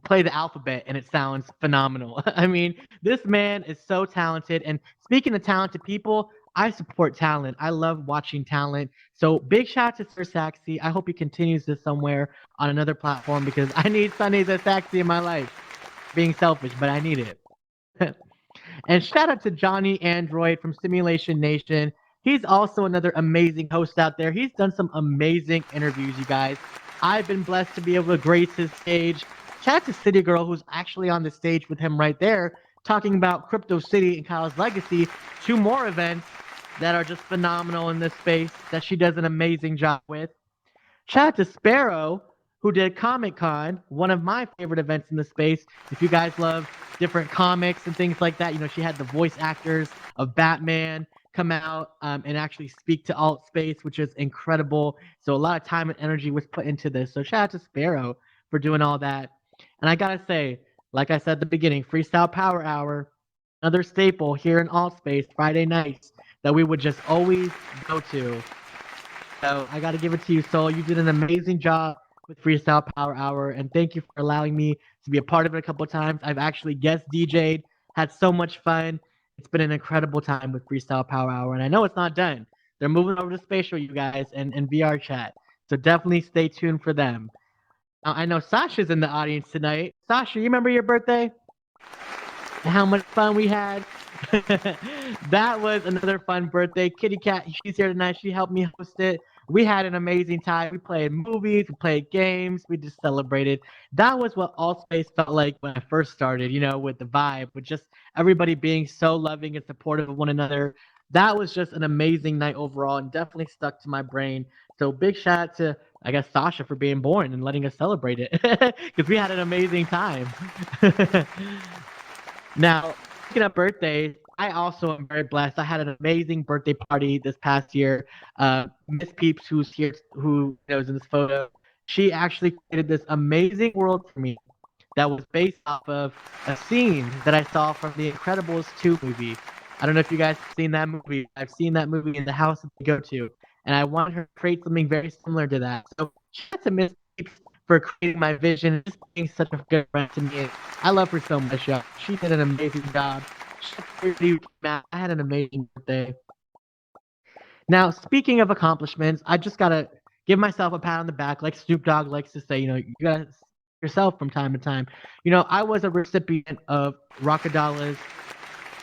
play the alphabet and it sounds phenomenal. I mean, this man is so talented. And speaking of talented people, I support talent. I love watching talent. So big shout out to Sir Saxy. I hope he continues this somewhere on another platform, because I need Sundays at Saxy in my life. Being selfish, but I need it. And shout out to Johnny Android from Simulation Nation. He's also another amazing host out there. He's done some amazing interviews, you guys. I've been blessed to be able to grace his stage. Shout out to City Girl, who's actually on the stage with him right there, talking about Crypto City and Kyle's Legacy. 2 more events that are just phenomenal in this space that she does an amazing job with. Shout out to Sparrow, who did Comic Con, one of my favorite events in the space. If you guys love different comics and things like that, you know, she had the voice actors of Batman come out and actually speak to Altspace, which is incredible. So a lot of time and energy was put into this. So shout out to Sparrow for doing all that. And I gotta say, like I said at the beginning, Freestyle Power Hour, another staple here in Altspace Friday nights that we would just always go to. So I gotta give it to you, Soul. You did an amazing job with Freestyle Power Hour, and thank you for allowing me to be a part of it a couple of times. I've actually guest DJ'd, had so much fun. It's been an incredible time with Freestyle Power Hour, and I know it's not done. They're moving over to Spatial, you guys, and VRChat. So definitely stay tuned for them. Now, I know Sasha's in the audience tonight. Sasha, you remember your birthday? And how much fun we had? That was another fun birthday. Kitty Cat, she's here tonight. She helped me host it. We had an amazing time. We played movies, we played games, we just celebrated. That was what Altspace felt like when I first started, you know, with the vibe, with just everybody being so loving and supportive of one another. That was just an amazing night overall, and definitely stuck to my brain. So big shout out to, I guess, Sasha for being born and letting us celebrate it, because we had an amazing time. Now, speaking of birthdays, I also am very blessed. I had an amazing birthday party this past year. Miss Peeps, who's here, who was in this photo, she actually created this amazing world for me that was based off of a scene that I saw from the Incredibles 2 movie. I don't know if you guys have seen that movie. I've seen that movie in the house that they go to, and I wanted her to create something very similar to that. So shout out to Miss Peeps for creating my vision and just being such a good friend to me. I love her so much, y'all. She did an amazing job. I had an amazing birthday. Now, speaking of accomplishments, I just gotta give myself a pat on the back, like Snoop Dogg likes to say. You know, you gotta yourself from time to time. You know, I was a recipient of Rockadala's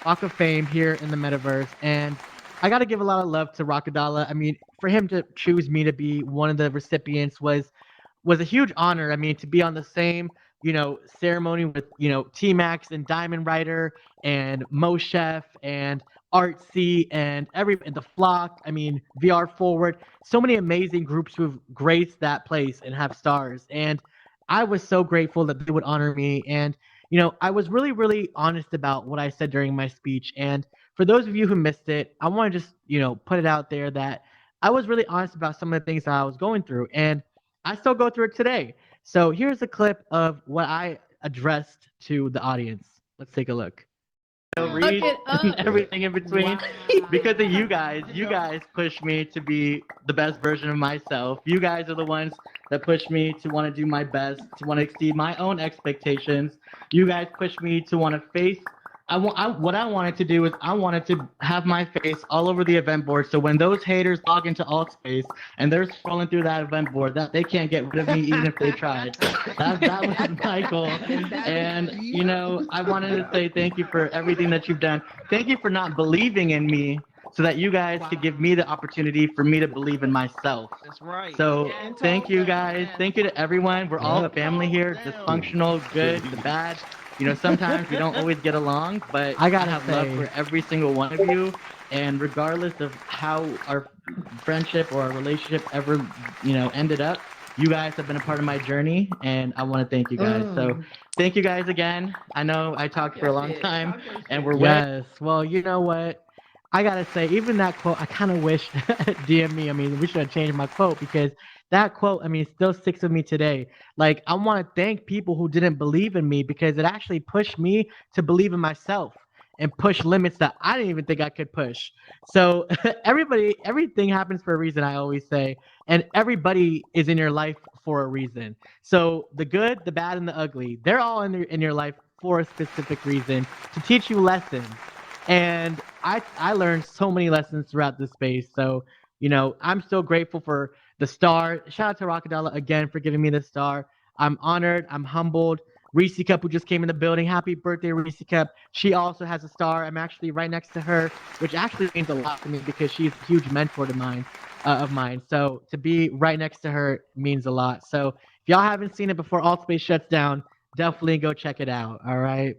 Walk of Fame here in the Metaverse, and I gotta give a lot of love to Rockadala. I mean, for him to choose me to be one of the recipients was a huge honor. I mean, to be on the same, you know, ceremony with, you know, T-Max and Diamond Rider and Mo Chef and Artsy and the Flock. I mean, VR Forward. So many amazing groups who've graced that place and have stars. And I was so grateful that they would honor me. And, you know, I was really, really honest about what I said during my speech. And for those of you who missed it, I want to just, put it out there that I was really honest about some of the things that I was going through, and I still go through it today. So here's a clip of what I addressed to the audience. Let's take a look. Read and everything in between because of you guys. You guys push me to be the best version of myself. You guys are the ones that push me to want to do my best, to want to exceed my own expectations. You guys push me to want to face. What I wanted to do is I wanted to have my face all over the event board. So when those haters log into Altspace and they're scrolling through that event board, that they can't get rid of me even if they tried. That was my goal. And I wanted to say thank you for everything that you've done. Thank you for not believing in me, so that you guys could give me the opportunity for me to believe in myself. That's right. So thank you guys. Thank you to everyone. We're all family here. Dysfunctional, good, the bad. Sometimes we don't always get along, but I have love for every single one of you. And regardless of how our friendship or our relationship ever, ended up, you guys have been a part of my journey, and I want to thank you guys. So thank you guys again. I know I talked for a long time, and we're Yes. Well, you know what? I gotta say, even that quote, I kind of wish DM me. I mean, we should have changed my quote, because that quote, I mean, still sticks with me today. Like, I want to thank people who didn't believe in me, because it actually pushed me to believe in myself and push limits that I didn't even think I could push. So everything happens for a reason, I always say, and everybody is in your life for a reason. So the good, the bad, and the ugly, they're all in your life for a specific reason, to teach you lessons. And I learned so many lessons throughout this space. So, I'm still grateful for the star. Shout out to Rockadella again for giving me the star. I'm honored. I'm humbled. Reese Cup, who just came in the building. Happy birthday, Reese Cup. She also has a star. I'm actually right next to her, which actually means a lot to me, because she's a huge mentor of mine. So to be right next to her means a lot. So if y'all haven't seen it before Altspace shuts down, definitely go check it out. All right.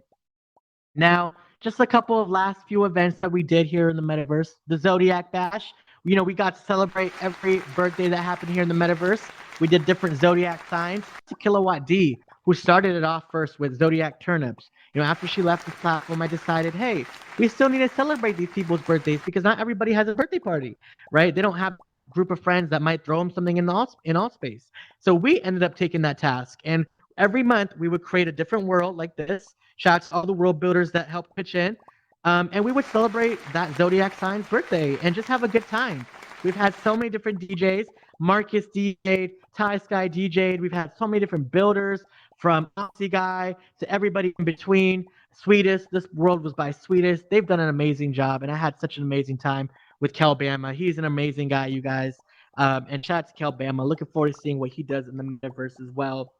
Now, just a couple of last few events that we did here in the metaverse. The Zodiac Bash. We got to celebrate every birthday that happened here in the metaverse. We did different Zodiac signs. To Kilowatt D, who started it off first with Zodiac turnips. After she left the platform, I decided, hey, we still need to celebrate these people's birthdays, because not everybody has a birthday party, right? They don't have a group of friends that might throw them something in Altspace. So we ended up taking that task, and every month we would create a different world like this. Shout out to all the world builders that helped pitch in. And we would celebrate that Zodiac sign's birthday and just have a good time. We've had so many different DJs. Marcus DJ'd, Ty Sky DJ'd. We've had so many different builders, from Aussie Guy to everybody in between. Sweetest, this world was by Sweetest. They've done an amazing job, and I had such an amazing time with Kel Bama. He's an amazing guy, you guys. And shout out to Kel Bama. Looking forward to seeing what he does in the metaverse as well.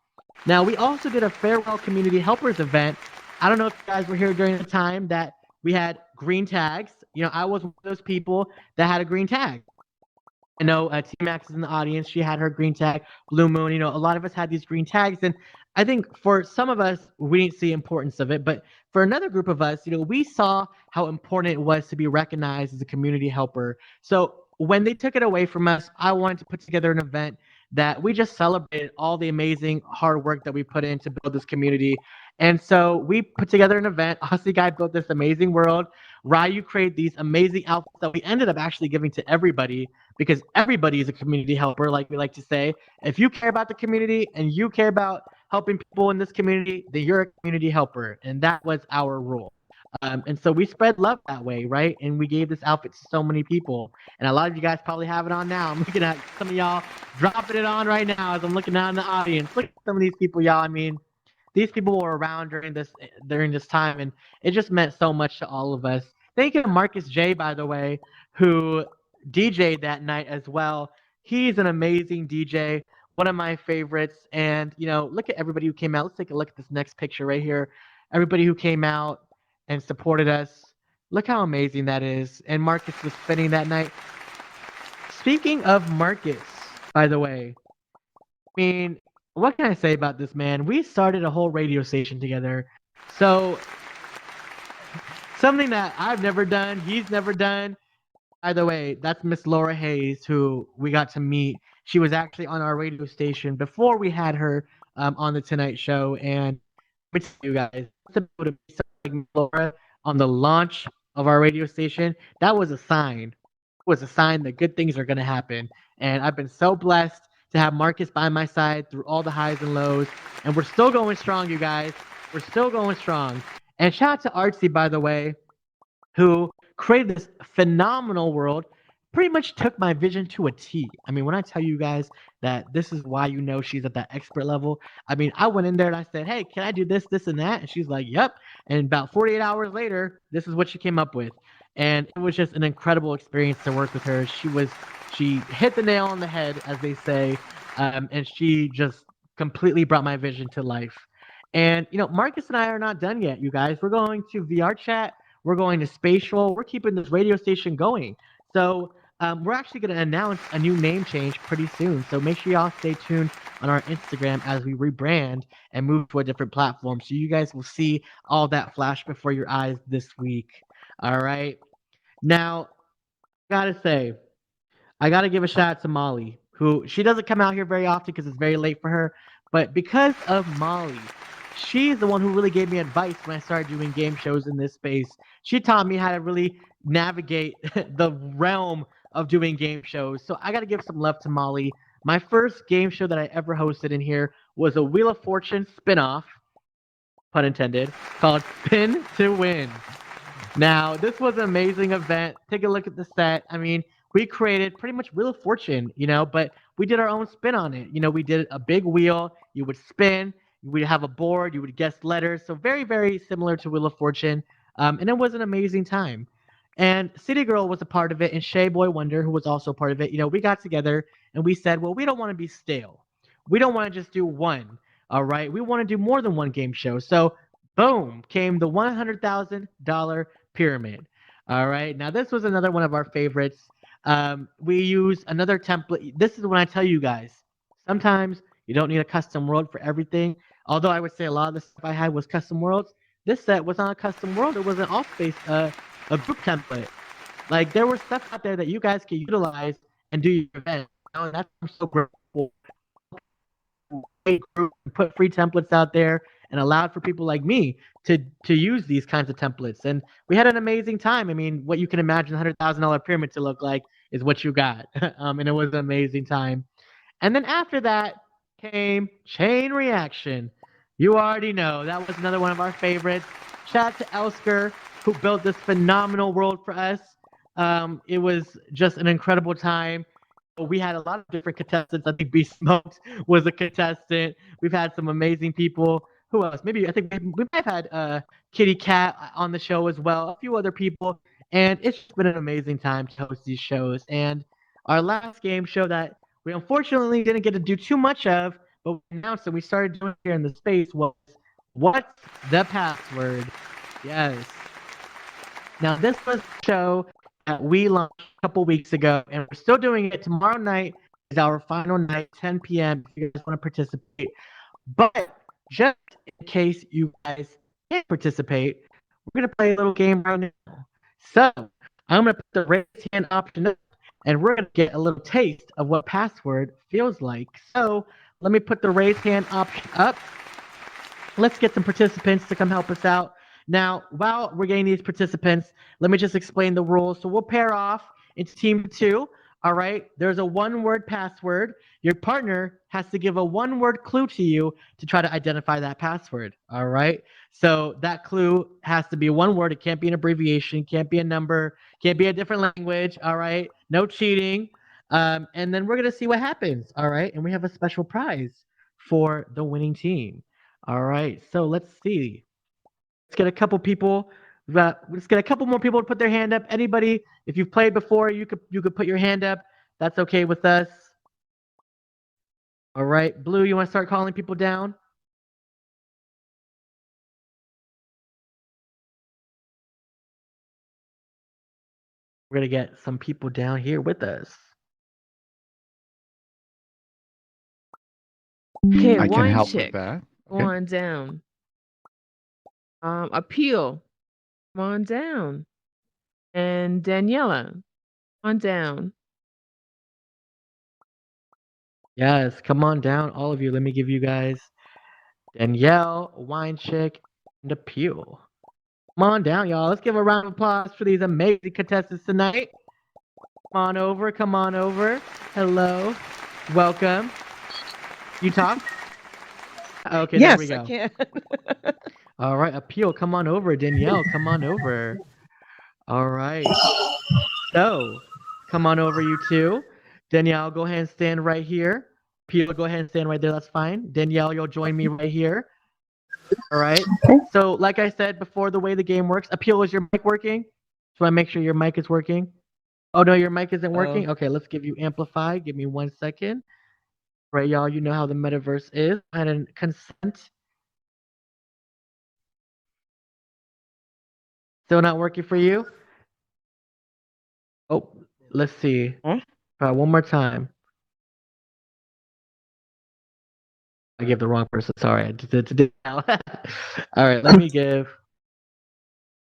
Now, we also did a farewell community helpers event. I don't know if you guys were here during the time that we had green tags. I was one of those people that had a green tag. I know T-Max is in the audience. She had her green tag. Blue Moon, a lot of us had these green tags. And I think for some of us, we didn't see the importance of it. But for another group of us, we saw how important it was to be recognized as a community helper. So when they took it away from us, I wanted to put together an event that we just celebrated all the amazing hard work that we put in to build this community. And so we put together an event. Aussie Guy built this amazing world. Ryu created these amazing outfits that we ended up actually giving to everybody, because everybody is a community helper, like we like to say. If you care about the community and you care about helping people in this community, then you're a community helper. And that was our rule. And so we spread love that way, right? And we gave this outfit to so many people. And a lot of you guys probably have it on now. I'm looking at some of y'all dropping it on right now as I'm looking out in the audience. Look at some of these people, y'all. I mean, these people were around during this time, and it just meant so much to all of us. Thank you to Marcus J, by the way, who DJ'd that night as well. He's an amazing DJ, one of my favorites. And, look at everybody who came out. Let's take a look at this next picture right here. Everybody who came out and supported us. Look how amazing that is. And Marcus was spinning that night. Speaking of Marcus, by the way, I mean, what can I say about this man? We started a whole radio station together. So something that I've never done, he's never done. By the way, that's Miss Laura Hayes, who we got to meet. She was actually on our radio station before we had her on the Tonight Show. And let me tell you guys, it's about to be like Laura on the launch of our radio station, that was a sign. It was a sign that good things are going to happen. And I've been so blessed to have Marcus by my side through all the highs and lows. And we're still going strong, you guys. We're still going strong. And shout out to Artsy, by the way, who created this phenomenal world, pretty much took my vision to a T. I mean, when I tell you guys that this is why you know she's at that expert level, I mean, I went in there and I said, hey, can I do this, this, and that? And she's like, yep. And about 48 hours later, this is what she came up with. And it was just an incredible experience to work with her. She hit the nail on the head, as they say, and she just completely brought my vision to life. And Marcus and I are not done yet, you guys. We're going to VRChat. We're going to Spatial. We're keeping this radio station going. So we're actually going to announce a new name change pretty soon. So make sure y'all stay tuned on our Instagram as we rebrand and move to a different platform. So you guys will see all that flash before your eyes this week. All right. Now, I gotta give a shout out to Molly, who she doesn't come out here very often because it's very late for her. But because of Molly, she's the one who really gave me advice when I started doing game shows in this space. She taught me how to really navigate the realm of doing game shows. So I gotta give some love to Molly. My first game show that I ever hosted in here was a Wheel of Fortune spinoff, pun intended, called Spin to Win. Now, this was an amazing event. Take a look at the set. I mean, we created pretty much Wheel of Fortune, but we did our own spin on it. We did a big wheel. You would spin. You would have a board. You would guess letters. So very, very similar to Wheel of Fortune. And it was an amazing time. And City Girl was a part of it, and Shay Boy Wonder, who was also part of it. We got together and we said, well, we don't want to be stale. We don't want to just do one. All right. We want to do more than one game show. So boom, came the $100,000 pyramid. All right. Now, this was another one of our favorites. We use another template. This is when I tell you guys, sometimes you don't need a custom world for everything. Although I would say a lot of the stuff I had was custom worlds. This set was not a custom world. It was an Altspace, a group template. Like, there was stuff out there that you guys could utilize and do your event. And that's I'm so grateful. Put free templates out there and allowed for people like me to use these kinds of templates. And we had an amazing time. I mean, what you can imagine a $100,000 pyramid to look like is what you got. And it was an amazing time. And then after that came Chain Reaction. You already know that was another one of our favorites. Shout out to Elsker, who built this phenomenal world for us. It was just an incredible time. We had a lot of different contestants. I think B Smoked was a contestant. We've had some amazing people. Who else? Maybe I think we might have had Kitty Cat on the show as well. A few other people, and it's just been an amazing time to host these shows. And our last game show that we unfortunately didn't get to do too much of, but we announced that we started doing here in the space was What's the Password? Yes. Now this was a show that we launched a couple weeks ago, and we're still doing it. Tomorrow night is our final night, 10 p.m. if you guys want to participate. But just in case you guys can't participate, we're going to play a little game right now. So I'm going to put the raise hand option up, and we're going to get a little taste of what password feels like. So let me put the raise hand option up. Let's get some participants to come help us out. Now, while we're getting these participants, let me just explain the rules. So we'll pair off into team 2. All right. There's a one-word password. Your partner has to give a one-word clue to you to try to identify that password. All right. So that clue has to be one word. It can't be an abbreviation. Can't be a number. Can't be a different language. All right. No cheating. And then we're going to see what happens. All right. And we have a special prize for the winning team. All right. So let's see. Let's get a couple people. Let's get a couple more people to put their hand up. Anybody, if you've played before, you could put your hand up. That's okay with us. All right, Blue, you want to start calling people down? We're gonna get some people down here with us. Okay, I can wine help chick. with that. Go Okay. on down. Appeal. Come on down. And Daniela, on down. Yes, come on down, all of you. Let me give you guys Danielle, Wine Chick, and Appeal. Come on down, y'all. Let's give a round of applause for these amazing contestants tonight. Come on over. Come on over. Hello. Welcome. You talk? Okay, there we Yes, go. I can. All right, Appeal, come on over. Danielle, come on over. All right. So, come on over, you two. Danielle, go ahead and stand right here. Appeal, go ahead and stand right there. That's fine. Danielle, you'll join me right here. All right. So, like I said before, the way the game works, Appeal, is your mic working? Just want to make sure your mic is working. Oh, no, your mic isn't working? Okay, let's give you amplify. Give me 1 second. Right, y'all, you know how the metaverse is. Go ahead and consent. Still not working for you? Oh, let's see. Try one more time. I gave the wrong person. Sorry, I did it now. All right, let me give.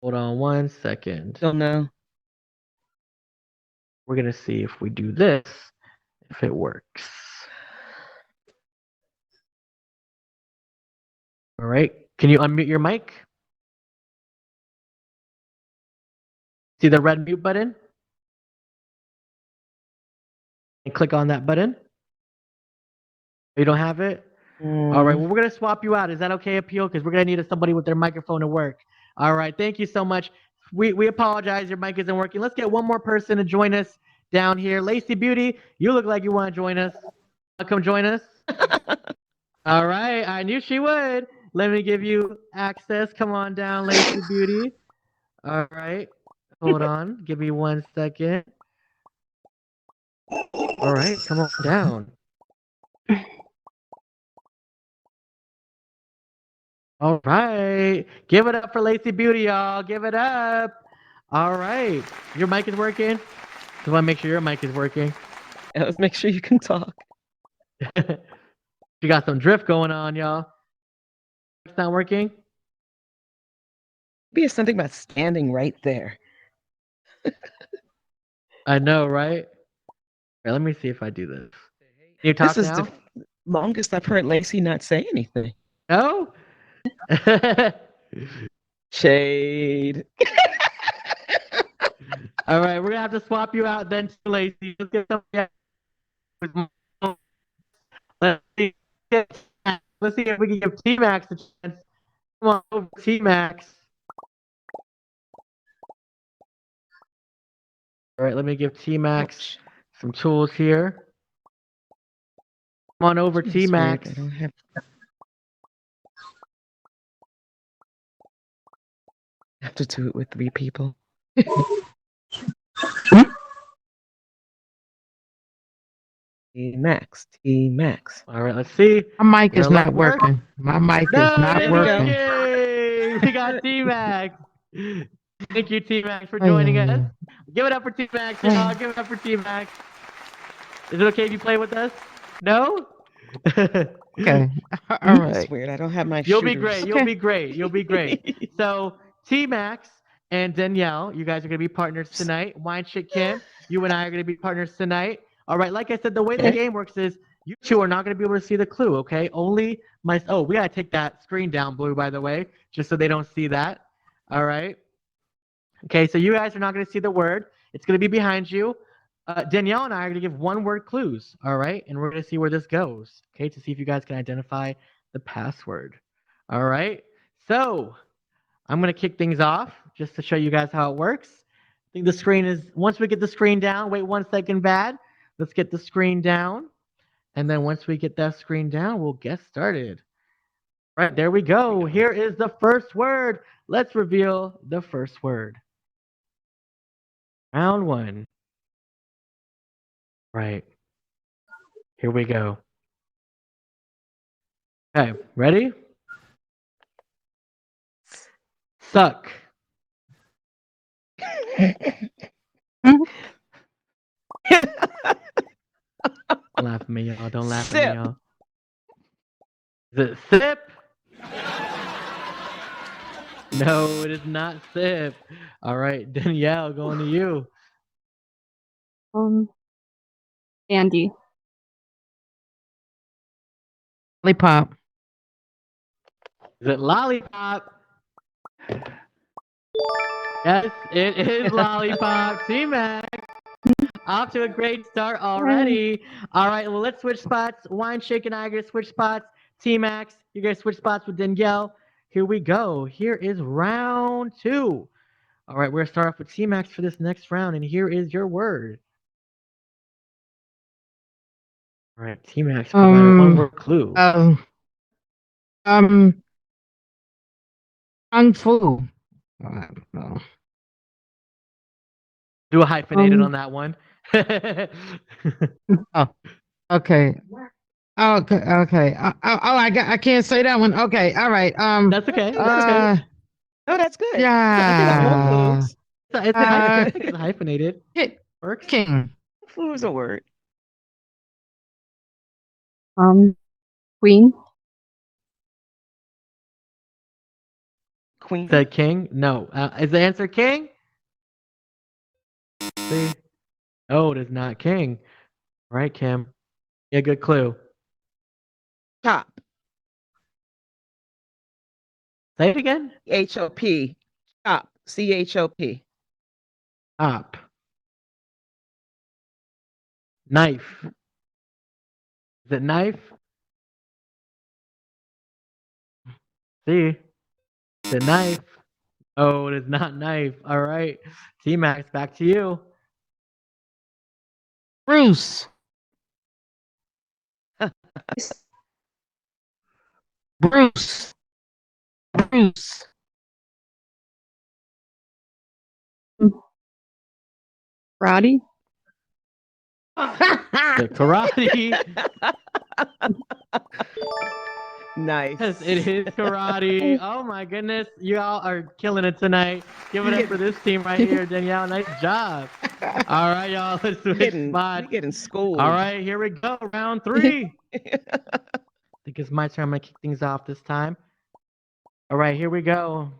Hold on 1 second. Don't know. We're gonna see if we do this, if it works. All right, can you unmute your mic? See the red mute button? And click on that button. You don't have it? All right, well, we're going to swap you out. Is that okay, Appeal? Because we're going to need somebody with their microphone to work. All right, thank you so much. We apologize. Your mic isn't working. Let's get one more person to join us down here. Lacey Beauty, you look like you want to join us. Come join us. All right, I knew she would. Let me give you access. Come on down, Lacey Beauty. All right, hold on. Give me 1 second. All right, come on down. All right. Give it up for Lacey Beauty, y'all. Give it up. All right. Your mic is working? Just want to make sure your mic is working. Yeah, let's make sure you can talk. You got some drift going on, y'all. It's not working? Maybe it's something about standing right there. I know, right? Right, let me see if I do this. Can you talk This is now? the longest I've heard Lacey not say anything. No? Shade. All right, we're going to have to swap you out then, Lacey. Let's get somebody else. Let's see if we can give T-Max a chance. Come on over, T-Max. All right, let me give T-Max some tools here. Come on over, T-Max. I don't have... I have to do it with 3 people. T-Max. All right, let's see. My mic is Your not luck work? working. My mic No, is not it's working. working. We got T-Max. Thank you, T-Max, for Ay, joining ay, us. ay. Give it up for T-Max, y'all. Give it up for T-Max. Is it okay if you play with us? No? Okay. All It's right. weird. I don't have my You'll be shooters. great. You'll be great. You'll be great. So T-Max and Danielle, you guys are gonna be partners tonight. Wine Chick Kim, you and I are gonna be partners tonight. All right. Like I said, the way the game works is you two are not gonna be able to see the clue. Okay. Only my. Oh, we gotta take that screen down, Blue. By the way, just so they don't see that. All right. Okay. So you guys are not gonna see the word. It's gonna be behind you. Danielle and I are gonna give 1-word clues. All right, and we're gonna see where this goes. Okay, to see if you guys can identify the password. All right. So I'm gonna kick things off just to show you guys how it works. I think the screen is. Once we get the screen down, wait 1 second, Bad. Let's get the screen down, and then once we get that screen down, we'll get started. All right, there we go. Here is the first word. Let's reveal the first word. Round 1. Right. Here we go. Okay, ready? Suck. Don't laugh at me, y'all. Don't laugh at me, y'all. Is it sip? No, it is not sip. All right, Danielle, going to you. Andy. Lollipop. Is it lollipop? Yes, it is Lollipop. T-Mac. Off to a great start already. All right, well, let's switch spots. Wine Shake and I are going to switch spots. T-Max, you're going to switch spots with Danielle. Here we go. Here is round 2. All right, we're going to start off with T-Max for this next round, and here is your word. All right, T-Max provided one word clue. Kung Fu. Do a hyphenated on that one. Oh, okay. Okay. I can't say that one. Okay. All right. That's okay. That's okay. No, that's good. Yeah. It's hyphenated. Works. King. Fu is a word. Queen. Queen. Said king? No. Is the answer king? See? Oh, it is not king. Right, Kim? Yeah, good clue. Chop. Say it again. H-O-P. Chop. C-H-O-P. Chop. Knife. Is it knife? See? Is it knife? Oh, it is not knife. All right. T-Max, back to you. Bruce. Bruce. Bruce. Karate. The karate. Nice. Yes, it is karate. Oh my goodness. You all are killing it tonight. Give it up for this team right here, Danielle. Nice job. All right, y'all. Let's switch spots. You're getting schooled. All right, here we go. Round 3. I think it's my turn. I'm going to kick things off this time. All right, here we go.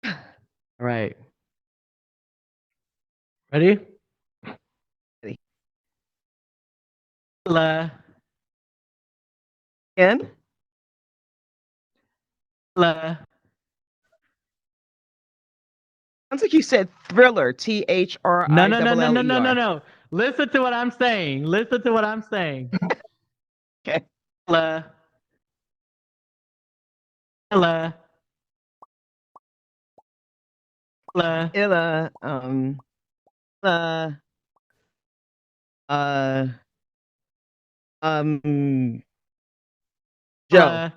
All right. Ready? Ready. Again? Sounds like you said thriller. T-H-R-I. No. Listen to what I'm saying. Listen to what I'm saying. Okay. Illa. Joe.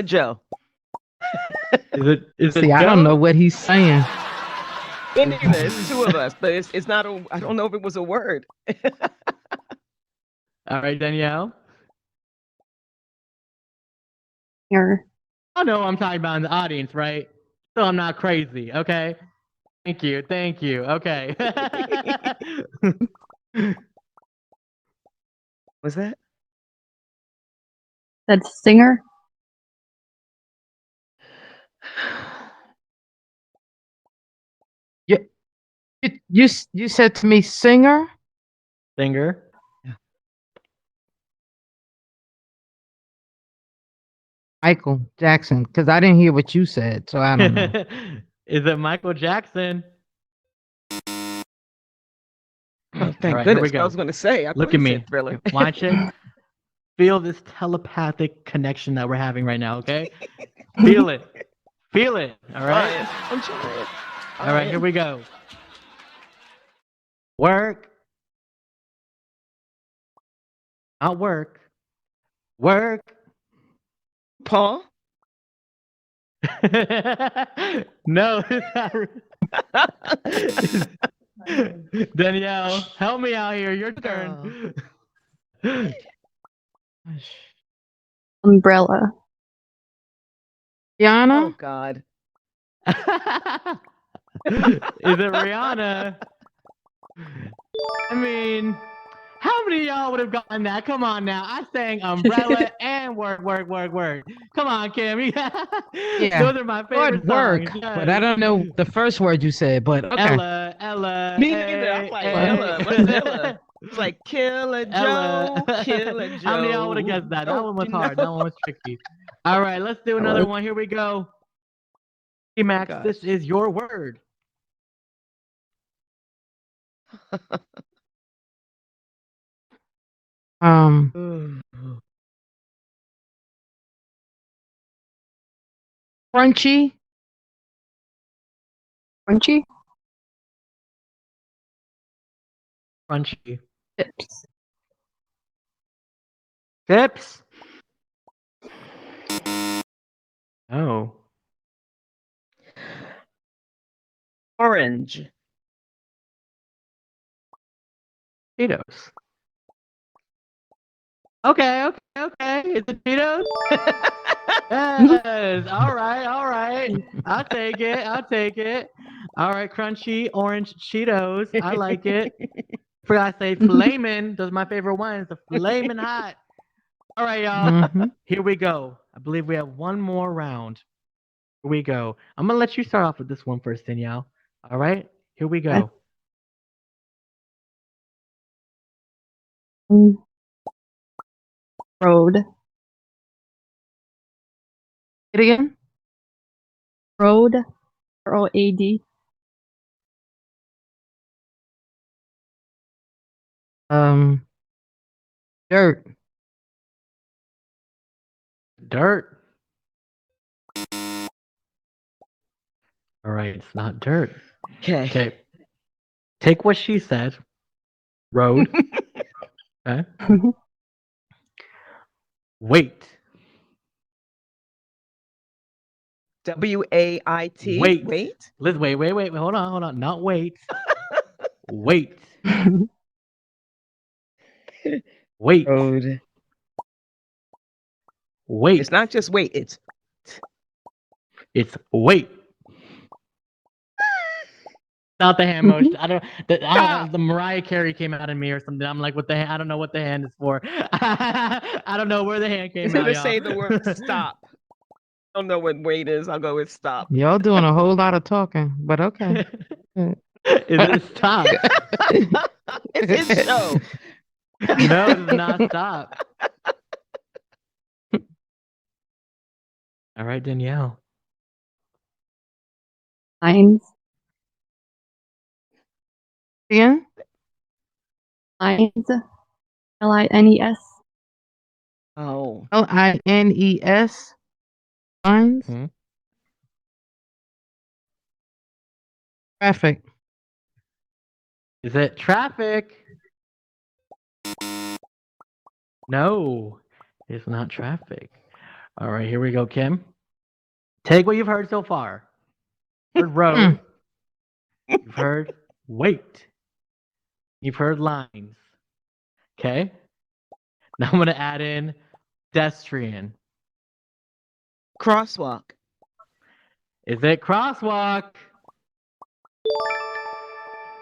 Joe. Is it See, I don't know what he's saying. Me neither. It's 2 of us, but it's not a. I don't know if it was a word. All right, Danielle. Here. I know I'm talking about in the audience, right? So I'm not crazy, okay? Thank you. Okay. Was that? That's singer. You said to me singer? Singer. Michael Jackson, because I didn't hear what you said, so I don't know. Is it Michael Jackson? Oh, thank right, goodness. here we go. I was going to say. Look at me. Thriller. Watch it. Feel this telepathic connection that we're having right now, okay? Feel it. Feel it. All right? I'm trying. All right, here we go. Work. Not work. Work. Paul? No. Danielle, help me out here. Your turn. Umbrella. Rihanna? Oh, God. Is it Rihanna? I mean, how many of y'all would have gotten that? Come on now. I sang umbrella and work. Come on, Kim. Yeah. Those are my favorite Work, songs. Yes. but I don't know the first word you said, but okay. Ella. Me neither. I'm like, Ella. What's Ella? It's like Killer Joe. Ella. Killer Joe. How many of y'all would have guessed that? That one was hard. That one was tricky. All right, let's do another one. Here we go. Hey, Max, gosh. this is your word. Crunchy. Crunchy? Crunchy. Chips. Chips. Oh. Orange. Cheetos. Okay. Is it Cheetos? Yes. All right. I'll take it. All right, crunchy orange Cheetos. I like it. Forgot to say flamin'. Those are my favorite ones. The flamin' hot. All right, y'all. Here we go. I believe we have one more round. Here we go. I'm gonna let you start off with this one first, Danielle. All right. Here we go. Road. It again? Road. ROAD. Dirt. Dirt. All right, it's not dirt. Okay. Take what she said. Road. Okay. Wait. WAIT. Wait. Wait. Liz, wait. Hold on. Not wait. Wait. Wait. Road. Wait. It's not just wait. It's wait. Not the hand motion. I don't. The Mariah Carey came out in me or something. I'm like, what the hand? I don't know what the hand is for. I don't know where the hand came It's out. gonna say the word stop. I don't know what wait is. I'll go with stop. Y'all doing a whole lot of talking, but okay. Is it stop? It's his show. No, it does not stop. All right, Danielle. Lines. Again? Lines. LINES. Oh. LINES. Lines. Traffic. Is it traffic? No, it's not traffic. All right, here we go, Kim. Take what you've heard so far. You've heard road. You've heard wait. You've heard lines. Okay. Now I'm going to add in pedestrian. Crosswalk. Is it crosswalk?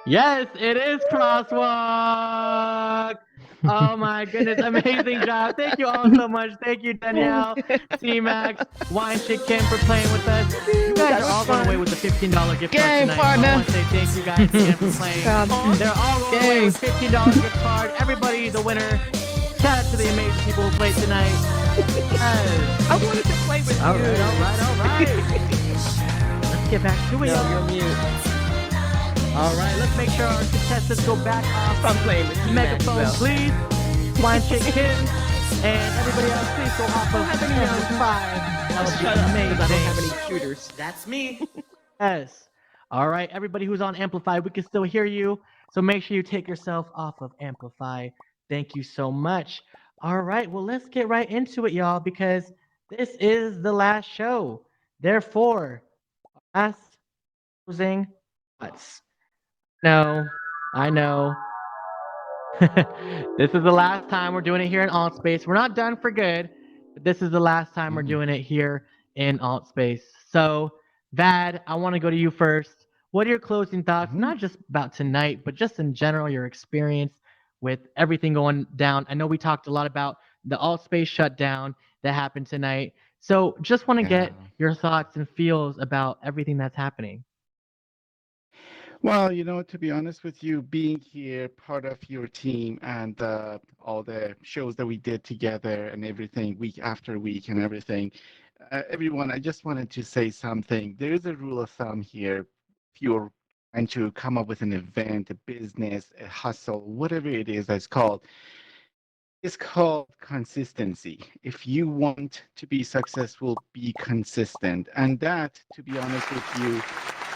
Yes, it is crosswalk. Oh my goodness, amazing job. Thank you all so much. Thank you, Danielle, C-Max, Wine Chick Kim for playing with us. You guys are all going away with a $15 gift card tonight. Partner. I want to say thank you guys again for playing. They're all going away with $15 gift card. Everybody, the winner. Shout out to the amazing people who played tonight. Yes. I wanted to play with All you. right. Let's get back to it. No, you're mute. All right, let's make sure our contestants go back off. I'm playing with you, Megaphone, Maxwell. please. Wine Chick Kim and everybody else, please go off of have any Amplify. That would be Shut up, amazing. 'cause I don't have any shooters. That's me. Yes. All right, everybody who's on Amplify, we can still hear you. So make sure you take yourself off of Amplify. Thank you so much. All right, well, let's get right into it, y'all, because this is the last show. Therefore, last closing thoughts. No, I know. This is the last time we're doing it here in Altspace. We're not done for good, but this is the last time we're doing it here in Altspace. So, Vad, I want to go to you first. What are your closing thoughts, not just about tonight, but just in general, your experience with everything going down? I know we talked a lot about the Altspace shutdown that happened tonight. So, just want to get your thoughts and feels about everything that's happening. Well, to be honest with you, being here, part of your team, and all the shows that we did together and everything, week after week and everything, everyone, I just wanted to say something. There is a rule of thumb here. If you're trying to come up with an event, a business, a hustle, whatever it is that's called, it's called consistency. If you want to be successful, be consistent. And that, to be honest with you,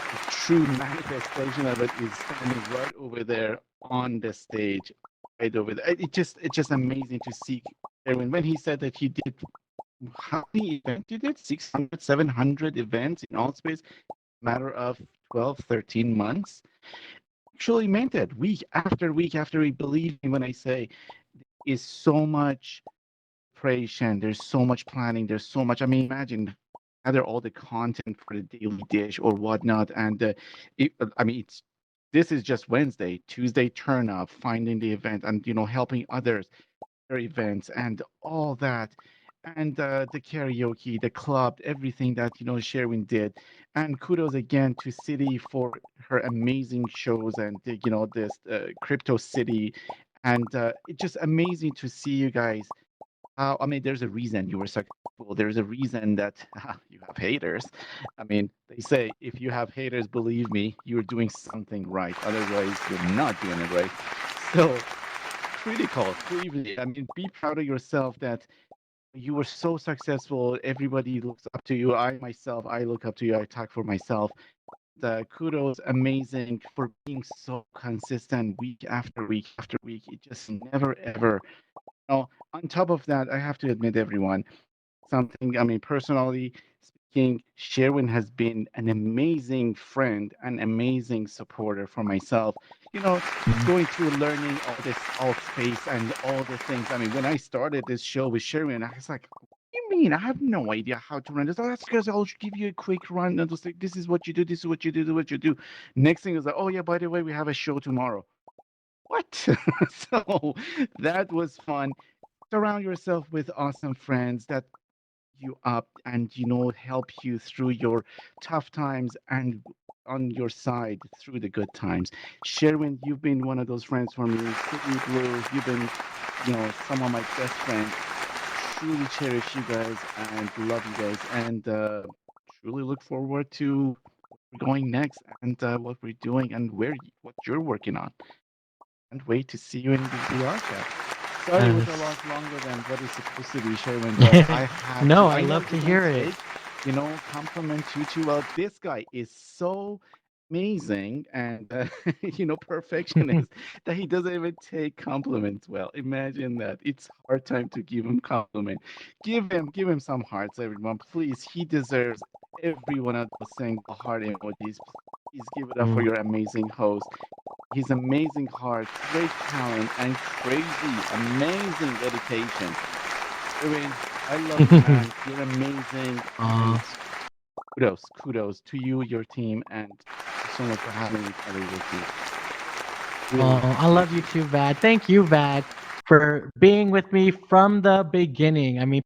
the true manifestation of it is standing right over there on the stage, right over there. It's just amazing to see Erwin when he said that he did how many events you did 600, 700 events in Altspace, matter of 12, 13 months. Actually meant it week after week after week. Believe me when I say is so much preparation, there's so much planning, there's so much. I mean, imagine gather all the content for the daily dish or whatnot, and I mean, this is just Wednesday, Tuesday turn up, finding the event, and helping others, their events, and all that, and the karaoke, the club, everything that Sherwin did, and kudos again to City for her amazing shows and this Crypto City, and it's just amazing to see you guys. I mean, there's a reason you were successful. There's a reason that you have haters. I mean, they say if you have haters, believe me, you're doing something right. Otherwise, you're not doing it right. So critical, really. I mean, be proud of yourself that you were so successful. Everybody looks up to you. I myself, I look up to you. I talk for myself. The kudos, amazing for being so consistent week after week after week. It just never ever on top of that, I have to admit, everyone, something, I mean, personally speaking, Sherwin has been an amazing friend, an amazing supporter for myself. Going through learning all this alt space and all the things. I mean, when I started this show with Sherwin, I was like, what do you mean? I have no idea how to run this. Oh, that's because I'll give you a quick run and just like, this is what you do, this is what you do, this is what you do. Next thing is like, oh, yeah, by the way, we have a show tomorrow. What? So that was fun. Surround yourself with awesome friends that you up and help you through your tough times and on your side through the good times. Sherwin, you've been one of those friends for me. Sydney Blue, you've been some of my best friends. Truly cherish you guys and love you guys, and truly look forward to where we're going next and what we're doing and what you're working on. Can't wait to see you in the VRChat. Sorry, it was a lot longer than what is supposed to be, Sherwin, but I have No, to. I I know love to you hear don't it. take, compliment too well. This guy is so amazing and, perfectionist that he doesn't even take compliments well. Imagine that. It's hard time to give him compliment. Give him some hearts, everyone. Please, he deserves every one of those single heart emojis. Please give it up for your amazing host. His amazing heart, great talent, and crazy, amazing dedication. Erwin, I love you, man. You're amazing. And kudos to you, your team, and thank you so much for having me together with you. Really. Oh, I love you too, Vad. Thank you, Vad, for being with me from the beginning. I mean,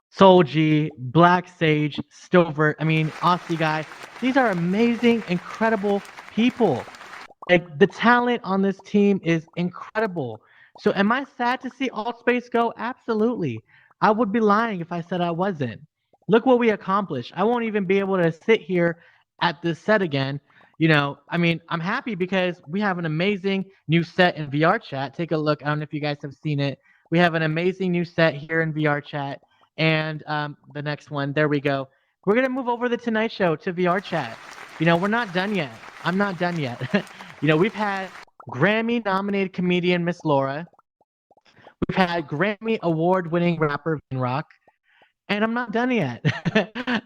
Soul G, Black Sage, Stovert, I mean, Aussie Guy. These are amazing, incredible people. Like, the talent on this team is incredible. So am I sad to see Altspace go? Absolutely. I would be lying if I said I wasn't. Look what we accomplished. I won't even be able to sit here at this set again. I mean, I'm happy because we have an amazing new set in VRChat. Take a look. I don't know if you guys have seen it. We have an amazing new set here in VRChat. And the next one, there we go. We're going to move over the Tonight Show to VRChat. We're not done yet. I'm not done yet. We've had Grammy nominated comedian Miss Laura. We've had Grammy award winning rapper Vin Rock. And I'm not done yet.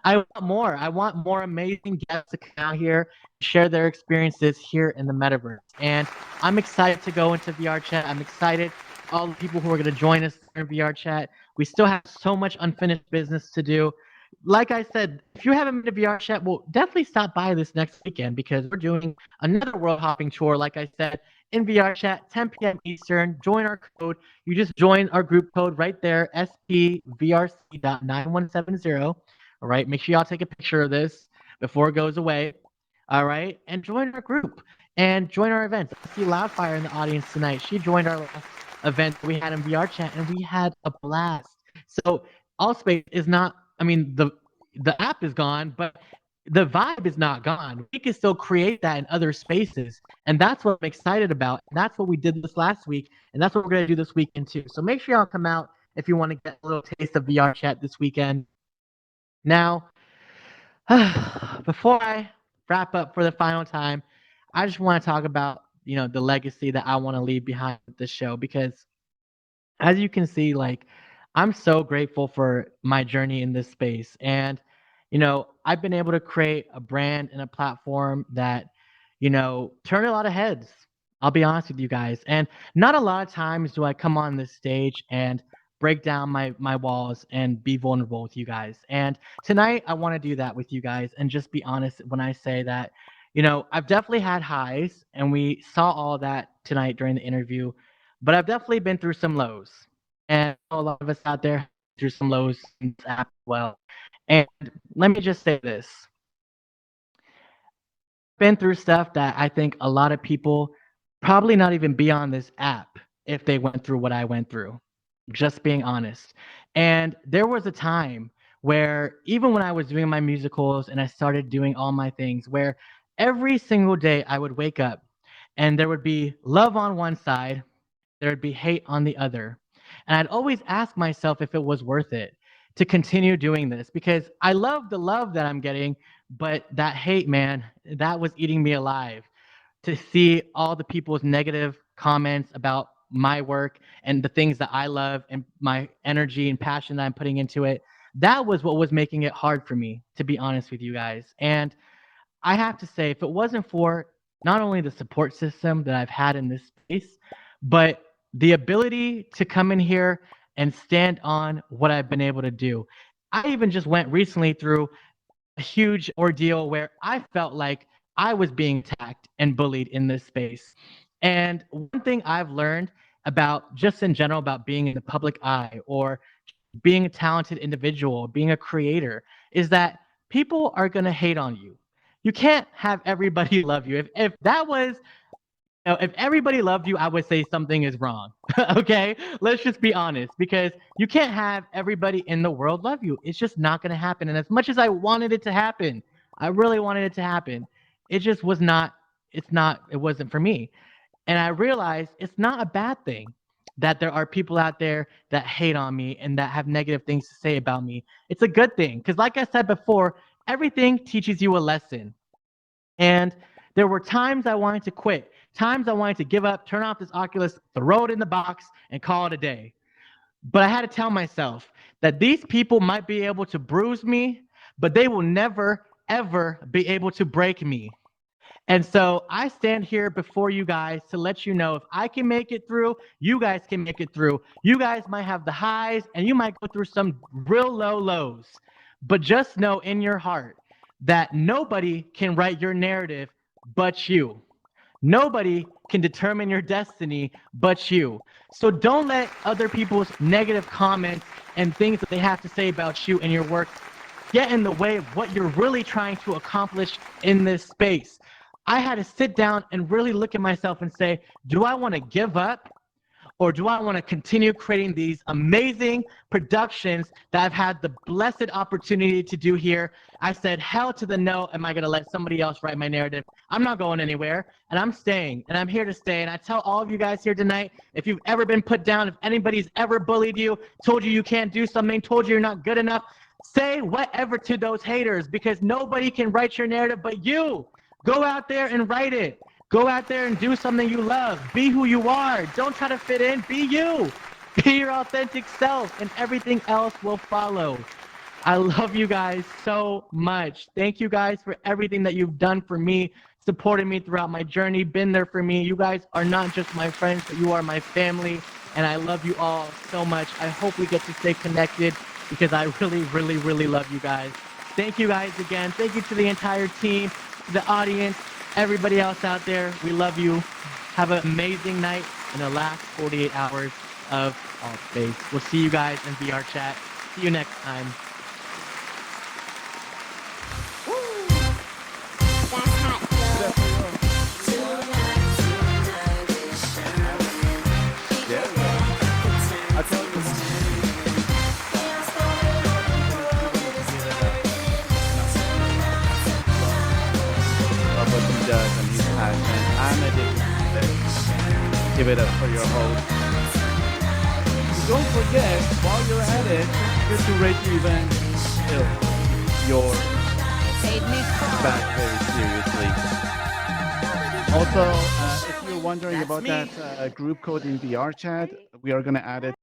I want more. I want more amazing guests to come out here, share their experiences here in the metaverse. And I'm excited to go into VRChat. I'm excited all the people who are going to join us in VRChat. We still have so much unfinished business to do. like I said, if you haven't been to VRChat, well, definitely stop by this next weekend because we're doing another world hopping tour. Like I said, in VRChat, 10 p.m. Eastern. Join our code. You just join our group code right there, SPVRC.9170. All right. Make sure y'all take a picture of this before it goes away. All right. And join our group and join our events. I see Loudfire in the audience tonight. She joined our last event we had in VRChat and we had a blast. So Altspace is not, I mean, the app is gone, but the vibe is not gone. We can still create that in other spaces. And that's what I'm excited about. And that's what we did this last week. And that's what we're going to do this weekend too. So make sure y'all come out if you want to get a little taste of VRChat this weekend. Now, before I wrap up for the final time, I just want to talk about, the legacy that I want to leave behind with this show because as you can see, like, I'm so grateful for my journey in this space. And, I've been able to create a brand and a platform that, turn a lot of heads. I'll be honest with you guys. And not a lot of times do I come on this stage and break down my walls and be vulnerable with you guys. And tonight I want to do that with you guys and just be honest when I say that, I've definitely had highs and we saw all that tonight during the interview, but I've definitely been through some lows. And a lot of us out there through some lows in this app as well. And let me just say this. Been through stuff that I think a lot of people probably not even be on this app if they went through what I went through. Just being honest. And there was a time where even when I was doing my musicals and I started doing all my things where every single day I would wake up and there would be love on one side, there would be hate on the other. And I'd always ask myself if it was worth it to continue doing this because I love the love that I'm getting, but that hate, man, that was eating me alive. To see all the people's negative comments about my work and the things that I love and my energy and passion that I'm putting into it, that was what was making it hard for me, to be honest with you guys. And I have to say, if it wasn't for not only the support system that I've had in this space, but the ability to come in here and stand on what I've been able to do. I even just went recently through a huge ordeal where I felt like I was being attacked and bullied in this space. And one thing I've learned about just in general about being in the public eye or being a talented individual, being a creator, is that people are going to hate on you. You can't have everybody love you. If that was, if everybody loved you, I would say something is wrong. Okay? Let's just be honest because you can't have everybody in the world love you. It's just not going to happen. And as much as I wanted it to happen, I really wanted it to happen, it just was not, it wasn't for me. And I realized it's not a bad thing that there are people out there that hate on me and that have negative things to say about me. It's a good thing because like I said before, everything teaches you a lesson. And there were times I wanted to quit, times I wanted to give up, turn off this Oculus, throw it in the box, and call it a day. But I had to tell myself that these people might be able to bruise me, but they will never, ever be able to break me. And so I stand here before you guys to let you know if I can make it through, you guys can make it through. You guys might have the highs and you might go through some real low lows. But just know in your heart that nobody can write your narrative but you. Nobody can determine your destiny but you. So don't let other people's negative comments and things that they have to say about you and your work get in the way of what you're really trying to accomplish in this space. I had to sit down and really look at myself and say, do I want to give up or do I want to continue creating these amazing productions that I've had the blessed opportunity to do here? I said, hell to the no, am I going to let somebody else write my narrative? I'm not going anywhere, and I'm staying, and I'm here to stay. And I tell all of you guys here tonight, if you've ever been put down, if anybody's ever bullied you, told you can't do something, told you you're not good enough, say whatever to those haters because nobody can write your narrative but you. Go out there and write it. Go out there and do something you love. Be who you are. Don't try to fit in. Be you. Be your authentic self, and everything else will follow. I love you guys so much. Thank you guys for everything that you've done for me, supported me throughout my journey, been there for me. You guys are not just my friends, but you are my family, and I love you all so much. I hope we get to stay connected because I really, really, really love you guys. Thank you guys again. Thank you to the entire team, the audience, everybody else out there. We love you. Have an amazing night in the last 48 hours of Altspace. We'll see you guys in VRChat. See you next time. I tell you love what he does and he's passionate. I'm addicted to this. Give it up for your host. Don't forget, while you're at it, just to rate your event, your back very seriously. Also, if you're wondering about that group code in VRChat, we are going to add it